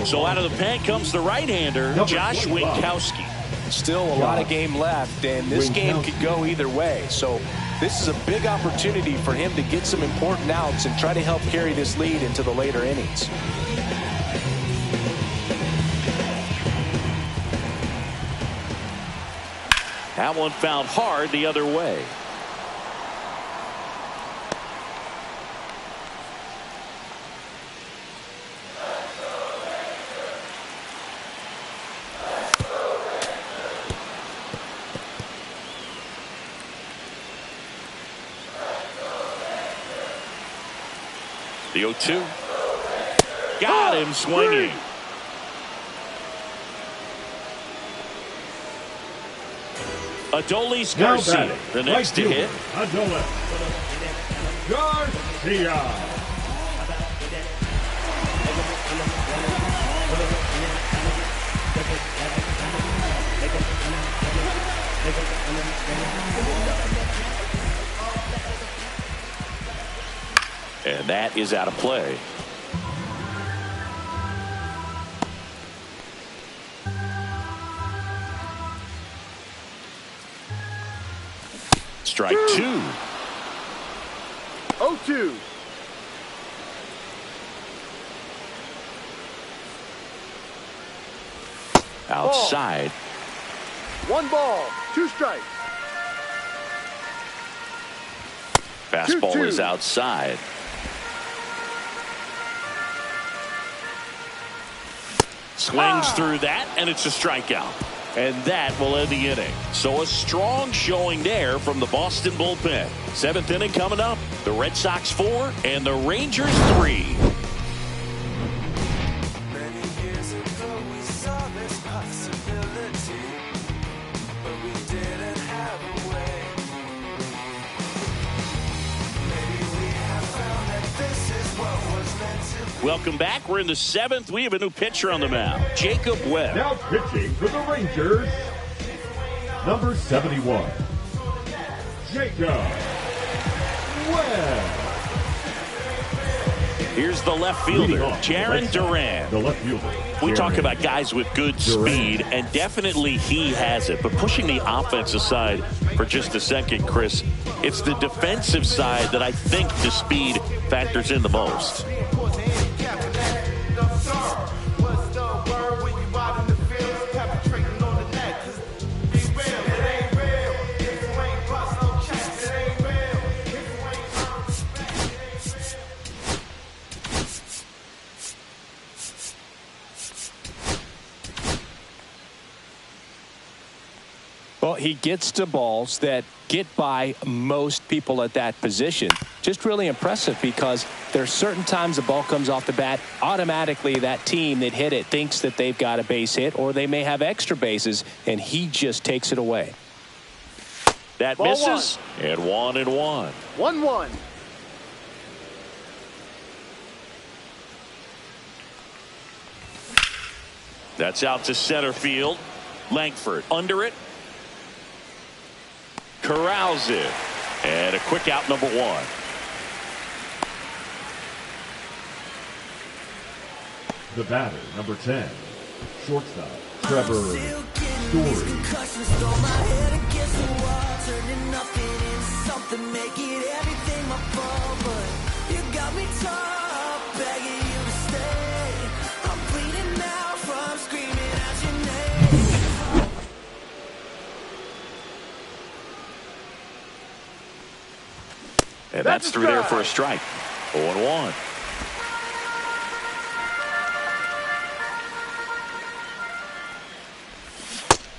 So out of the pen comes the right-hander, Josh Winkowski. Still a lot of game left, and this game could go either way. So this is a big opportunity for him to get some important outs and try to help carry this lead into the later innings. That one fouled hard the other way. The 0-2. Got him swinging. Adolis Garcia, the next to hit. Adolis Garcia. And that is out of play. Strike 2. 0-2. Outside. 1 ball, 2 strikes. Fastball 2-2. is outside. Swings through that, and it's a strikeout. And that will end the inning. So a strong showing there from the Boston bullpen. 7th inning coming up. The Red Sox 4 and the Rangers 3. Welcome back. We're in the 7th. We have a new pitcher on the mound, Jacob Webb. Now pitching for the Rangers, number 71, Jacob Webb. Here's the left fielder, Jaron Duran. The left fielder. We talk about guys with good speed, and definitely he has it. But pushing the offense aside for just a second, Chris, it's the defensive side that I think the speed factors in the most. Well, he gets to balls that get by most people at that position. Just really impressive because there's certain times the ball comes off the bat, automatically that team that hit it thinks that they've got a base hit or they may have extra bases, and he just takes it away. That misses, and 1-1. 1-1. That's out to center field. Langford under it. Corrals it. And a quick out, number 1. The batter, number 10, shortstop, Trevor Story. And that's through there for a strike. 0-1.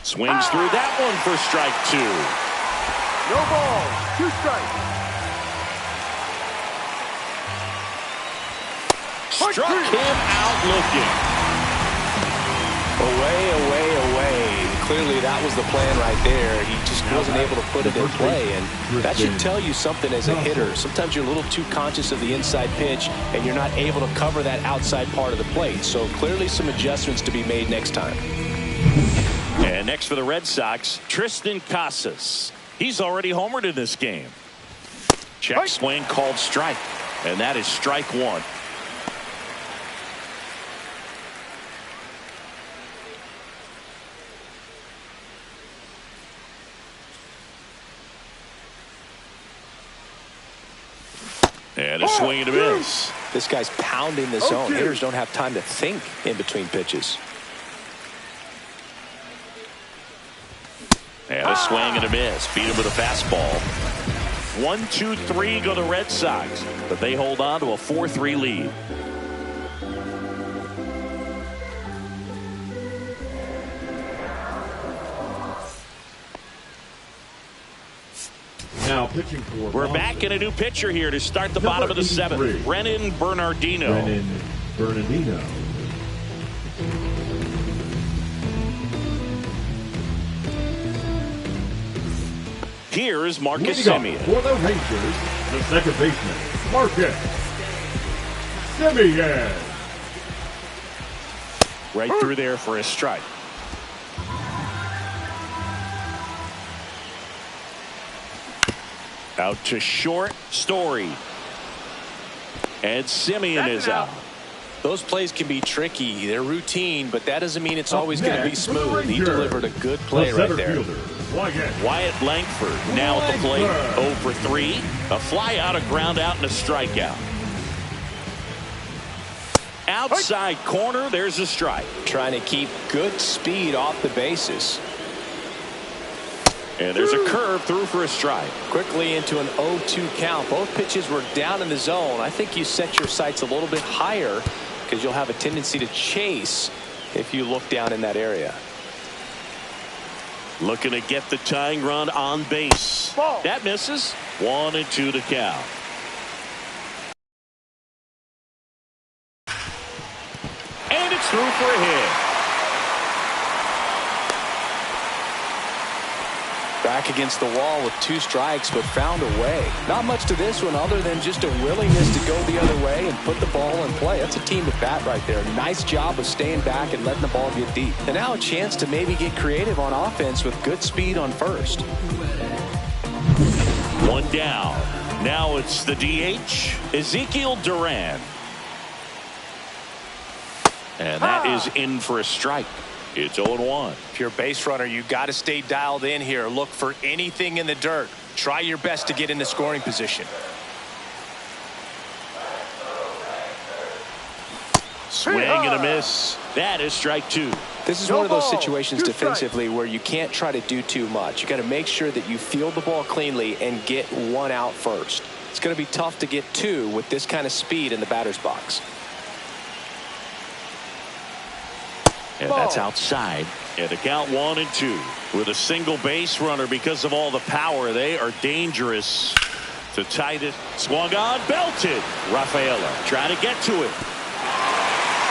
Swings through that one for strike 2. No ball. 2 strikes. Struck him out looking. Away. Clearly that was the plan right there. He just wasn't able to put it in play, and that should tell you something as a hitter. Sometimes you're a little too conscious of the inside pitch and you're not able to cover that outside part of the plate. So clearly some adjustments to be made next time. And next for the Red Sox, Tristan Casas. He's already homered in this game. Check swing called strike, and that is strike 1. And a swing and a miss. This guy's pounding the zone. Hitters don't have time to think in between pitches. And a swing and a miss. Beat him with a fastball. 1-2-3 go the Red Sox, but they hold on to a 4-3 lead. Now pitching for We're back in a new pitcher here to start the bottom of the 7th. Brennan Bernardino. Here is Marcus Semien. For the Rangers, the second baseman, Marcus Semien. Right through there for a strike. Out to short, Story. And Semien is out. Those plays can be tricky. They're routine, but that doesn't mean it's always going to be smooth. He delivered a good play right there. Wyatt Langford now at the plate. 0 for 3. A fly out, a ground out, and a strikeout. Outside corner, there's a strike. Trying to keep good speed off the bases. And there's a curve through for a strike. Quickly into an 0-2 count. Both pitches were down in the zone. I think you set your sights a little bit higher because you'll have a tendency to chase if you look down in that area. Looking to get the tying run on base. Ball. That misses. 1-2 to count. And it's through for a hit. Back against the wall with 2 strikes, but found a way. Not much to this one other than just a willingness to go the other way and put the ball in play. That's a team at bat right there. Nice job of staying back and letting the ball get deep. And now a chance to maybe get creative on offense with good speed on first. 1 down. Now it's the DH, Ezekiel Duran. And that is in for a strike. It's 0-1. If you're a base runner, you got to stay dialed in here. Look for anything in the dirt. Try your best to get into scoring position. Swing and a miss. That is strike 2. This is one of those situations defensively where you can't try to do too much. You got to make sure that you field the ball cleanly and get 1 out first. It's going to be tough to get 2 with this kind of speed in the batter's box. And that's outside. And the count 1-2. With a single base runner because of all the power, they are dangerous to tie it. Swung on, belted. Rafaela trying to get to it.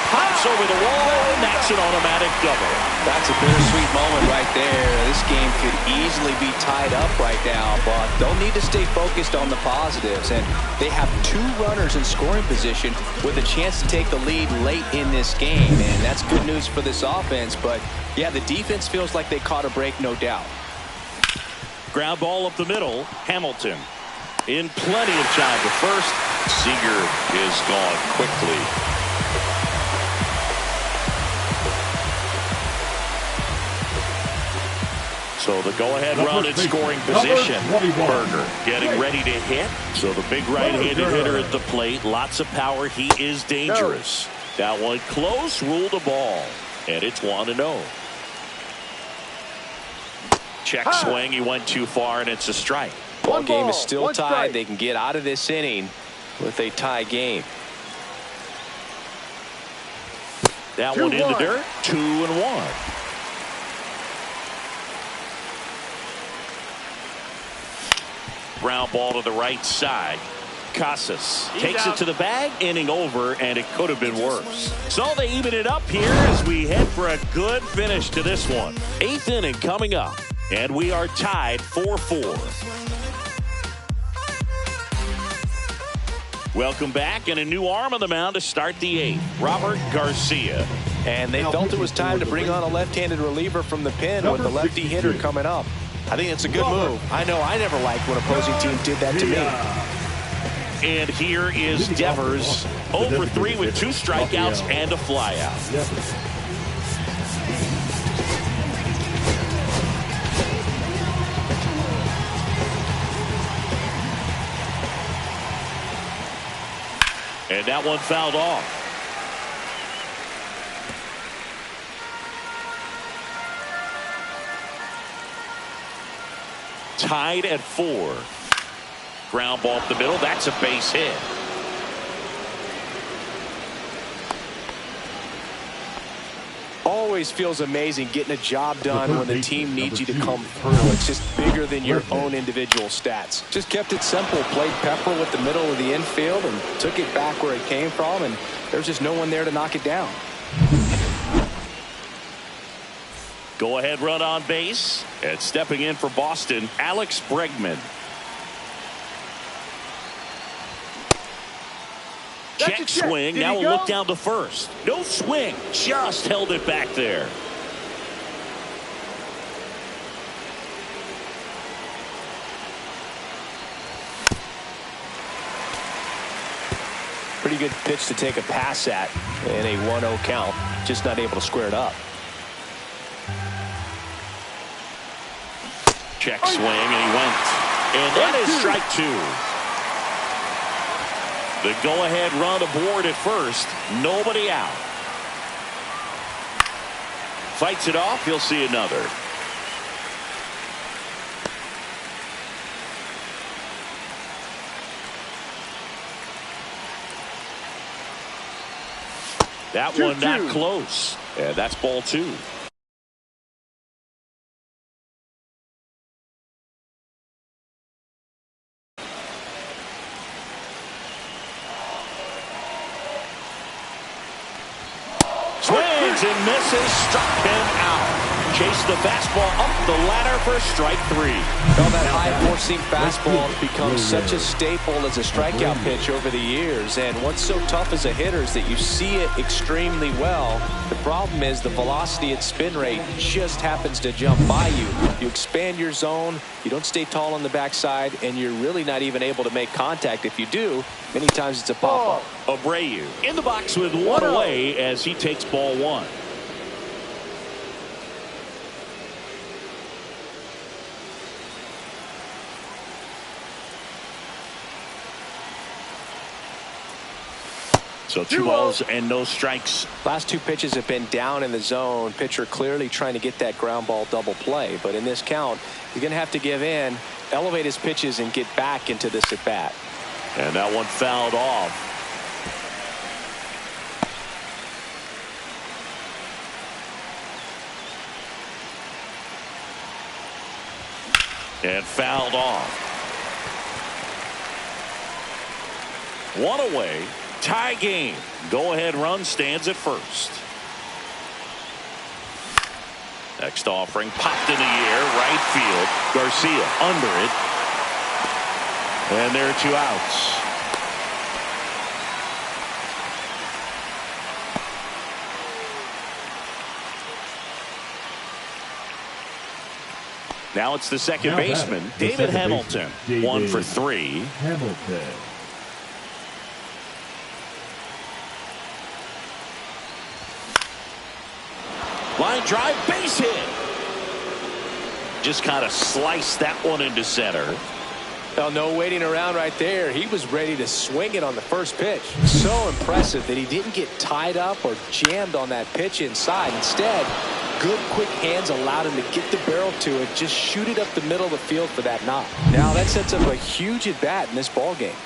Pops over the wall, and that's an automatic double. That's a bittersweet moment right there. This game could easily be tied up right now, but they'll need to stay focused on the positives. And they have 2 runners in scoring position with a chance to take the lead late in this game. And that's good news for this offense. But, yeah, the defense feels like they caught a break, no doubt. Ground ball up the middle. Hamilton in plenty of time to first. Seager is gone quickly. So the go-ahead run in scoring position. Berger getting ready to hit. So the big right-handed hitter at the plate. Lots of power. He is dangerous. That one close. Ruled a ball. And it's 1-0. Check swing. He went too far, and it's a strike. Ball game is still tied. They can get out of this inning with a tie game. That one in the dirt. 2-1. Ground ball to the right side. Casas takes it to the bag. Inning over, and it could have been worse. So they even it up here as we head for a good finish to this one. 8th inning coming up, and we are tied 4-4. Welcome back, and a new arm on the mound to start the 8th. Robert Garcia. And they felt it was time to bring on a left-handed reliever from the pen with the lefty hitter coming up. I think it's a good move. I know I never liked when opposing teams did that to me. And here is Devers, 0 for 3 with 2 strikeouts and a flyout. And that one fouled off. Tied at 4. Ground ball up the middle. That's a base hit. Always feels amazing getting a job done when the team needs you to come through. It's just bigger than your own individual stats. Just kept it simple. Played pepper with the middle of the infield and took it back where it came from, and there's just no one there to knock it down. Go ahead run on base. And stepping in for Boston, Alex Bregman. Check swing. Now we'll look down to first. No swing. Just held it back there. Pretty good pitch to take a pass at in a 1-0 count. Just not able to square it up. Check swing, and he went. And that is strike 2. The go-ahead run aboard at first. Nobody out. Fights it off. He'll see another. That one not close. Yeah, that's ball 2. Swings and misses, struck him out. Chase the fastball up the ladder for strike 3. Well, that high-four-seam fastball has become such a staple as a strikeout pitch over the years. And what's so tough as a hitter is that you see it extremely well. The problem is the velocity and spin rate just happens to jump by you. You expand your zone, you don't stay tall on the backside, and you're really not even able to make contact. If you do, many times it's a pop-up. Abreu in the box with one away as he takes ball 1. So 2 balls and no strikes. Last 2 pitches have been down in the zone. Pitcher clearly trying to get that ground ball double play. But in this count, he's going to have to give in, elevate his pitches, and get back into this at bat. And that one fouled off. And fouled off. 1 away. Tie game. Go-ahead run stands at first. Next offering popped in the air, right field. Garcia under it. And there are 2 outs. Now it's the second baseman, David Hamilton. 1 for 3. Hamilton. Line drive, base hit. Just kind of sliced that one into center. Well, no waiting around right there. He was ready to swing it on the first pitch. So impressive that he didn't get tied up or jammed on that pitch inside. Instead, good quick hands allowed him to get the barrel to it, just shoot it up the middle of the field for that knock. Now that sets up a huge at bat in this ball game.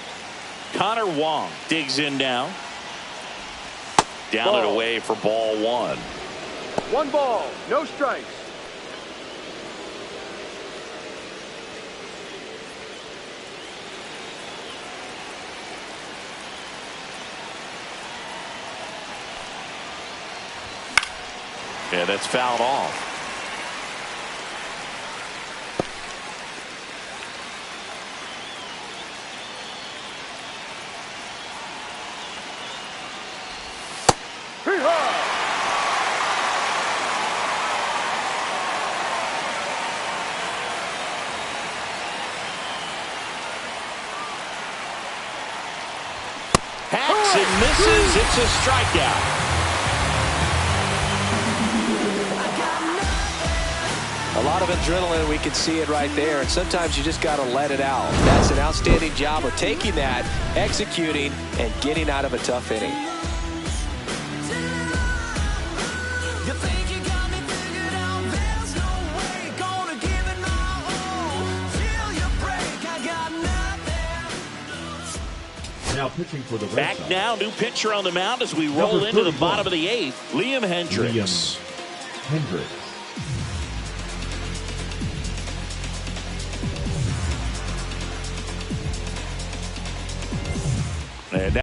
Connor Wong digs in now. Down and away for ball 1. 1 ball, no strikes. Yeah, that's fouled off. Hacks and misses. It's a strikeout. A lot of adrenaline, we can see it right there, and sometimes you just got to let it out. That's an outstanding job of taking that, executing, and getting out of a tough inning. Now pitching for the Red Back Sox. now, new pitcher on the mound as we roll into the bottom of the 8th. Liam Hendricks. Hendricks. And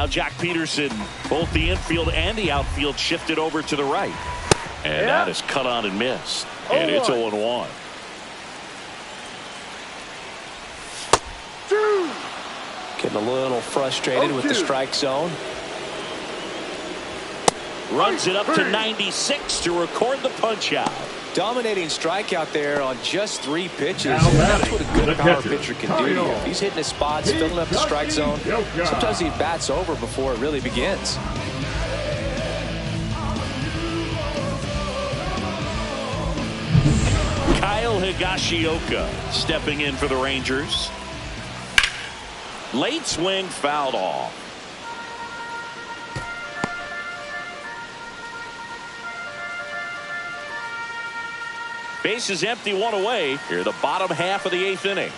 Jack Peterson, both the infield and the outfield shifted over to the right. And that is cut on and missed. And it's 0-1. Getting a little frustrated with the strike zone. Runs it up to 96 to record the punch out. Dominating strikeout there on just 3 pitches. That's what a good power pitcher can do to you. If he's hitting his spots, filling up the strike zone, sometimes he bats over before it really begins. Kyle Higashioka stepping in for the Rangers. Late swing fouled off. Base is empty, 1 away. Here, the bottom half of the 8th inning.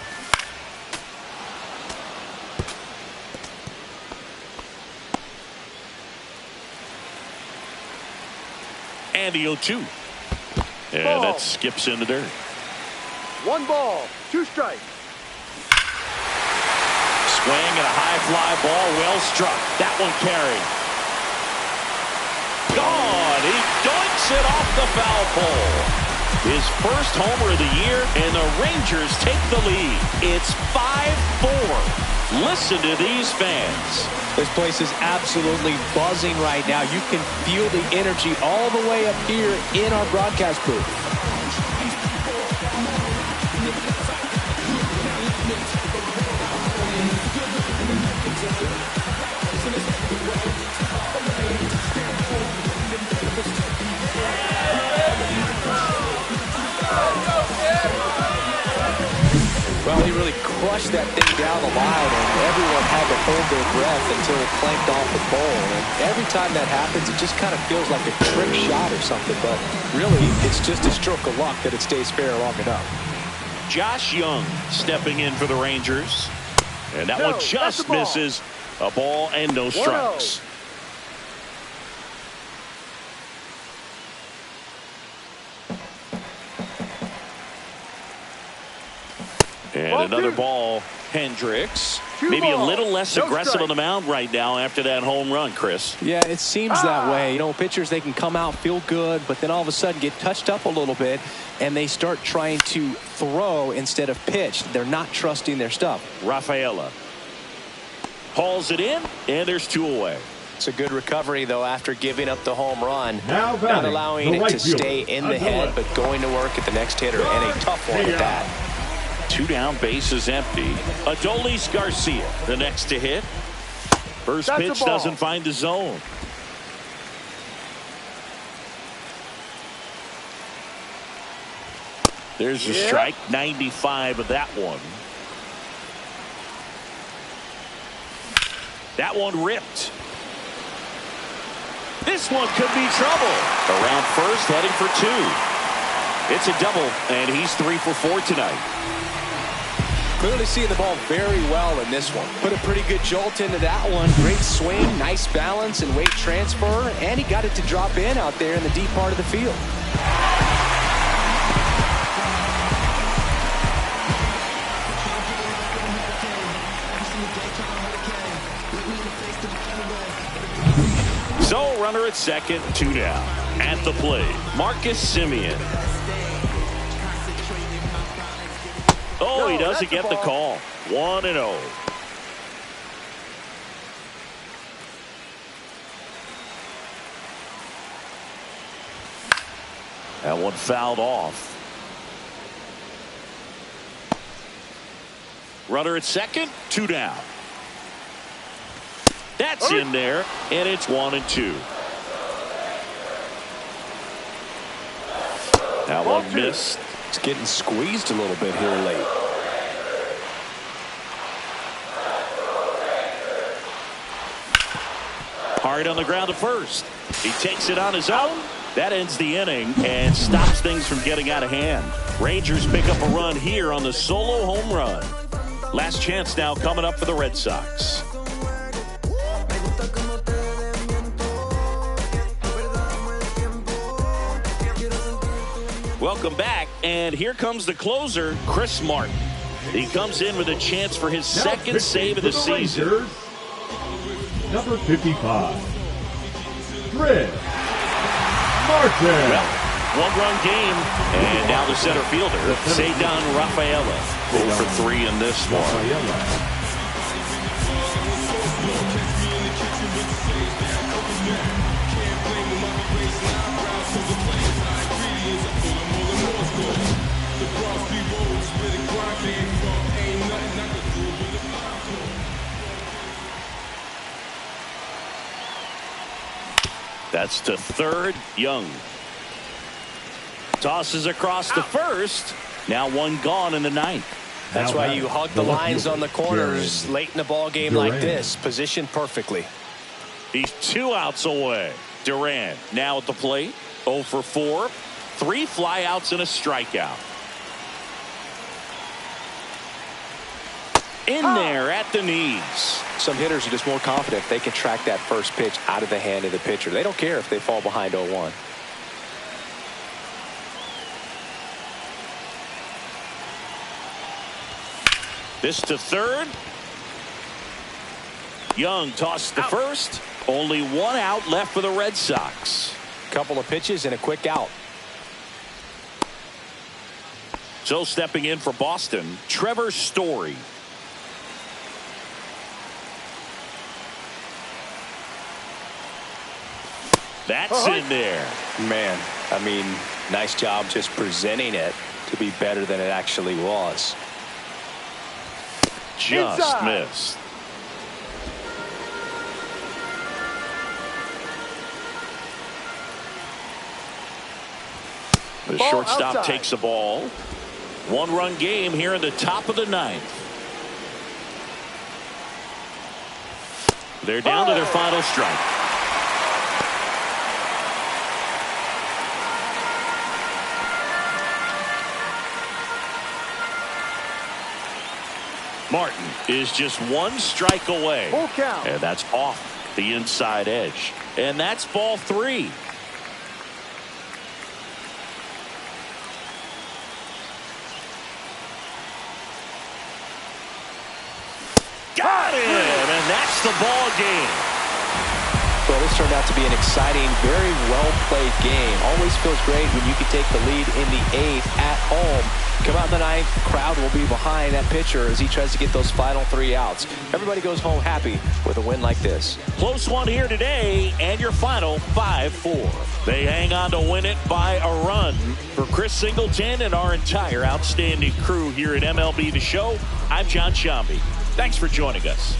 And the 0-2. And that skips in the dirt. 1 ball, 2 strikes. Swing and a high fly ball, well struck. That one carried. Gone. He dunks it off the foul pole. His first homer of the year, and the Rangers take the lead. It's 5-4. Listen to these fans. This place is absolutely buzzing right now. You can feel the energy all the way up here in our broadcast booth. Well, he really crushed that thing down the line, and everyone had to hold their breath until it clanked off the pole. And every time that happens, it just kind of feels like a trick shot or something. But really, it's just a stroke of luck that it stays fair long enough. Josh Young stepping in for the Rangers. And that one just misses. A ball and no strikes. And another ball. Hendricks maybe a little less aggressive on the mound right now after that home run, Chris. Yeah, it seems that way. You know, pitchers, they can come out, feel good, but then all of a sudden get touched up a little bit, and they start trying to throw instead of pitch. They're not trusting their stuff. Rafaela hauls it in, and there's 2 away. It's a good recovery, though, after giving up the home run. Not allowing it to stay in the head, but going to work at the next hitter, and a tough one at that. 2 down, bases empty. Adolis Garcia, the next to hit. First pitch doesn't find the zone. There's a strike, 95 of that one. That one ripped. This one could be trouble. Around first, heading for 2. It's a double, and he's 3 for 4 tonight. Clearly seeing the ball very well in this one. Put a pretty good jolt into that one. Great swing, nice balance and weight transfer, and he got it to drop in out there in the deep part of the field. So, runner at second, 2 down. At the plate, Marcus Semien. Oh, he doesn't get the call. 1-0. That one fouled off. Runner at second, 2 down. That's in there, and it's 1-2. That one missed. It's getting squeezed a little bit here late. Hard on the ground to first. He takes it on his own. That ends the inning and stops things from getting out of hand. Rangers pick up a run here on the solo home run. Last chance now coming up for the Red Sox. Welcome back, and here comes the closer, Chris Martin. He comes in with a chance for his second save of the season. Number 55, Chris Martin. Well, one-run game, and now the center fielder, Cedar Rafaela, 0 for 3 in this one. That's to third, Young. Tosses across to first. Now one gone in the ninth. That's why you hug the lines on the corners late in the ball game like this. Positioned perfectly. He's 2 outs away. Duran now at the plate. 0 for 4. 3 flyouts and a strikeout. In there at the knees. Some hitters are just more confident if they can track that first pitch out of the hand of the pitcher. They don't care if they fall behind 0-1. This to third. Young tossed to first. Only 1 out left for the Red Sox. Couple of pitches and a quick out. So stepping in for Boston, Trevor Story. That's in there. Man, I mean, nice job just presenting it to be better than it actually was. Just missed. The shortstop takes the ball. 1-run game here in the top of the ninth. They're down to their final strike. Martin is just 1 strike away. Full count. And that's off the inside edge. And that's ball 3. Got him! And that's the ball game. Well, this turned out to be an exciting, very well-played game. Always feels great when you can take the lead in the 8th at home. Come out in the 9th, crowd will be behind that pitcher as he tries to get those final 3 outs. Everybody goes home happy with a win like this. Close one here today, and your final 5-4. They hang on to win it by a run. For Chris Singleton and our entire outstanding crew here at MLB The Show, I'm John Shambi. Thanks for joining us.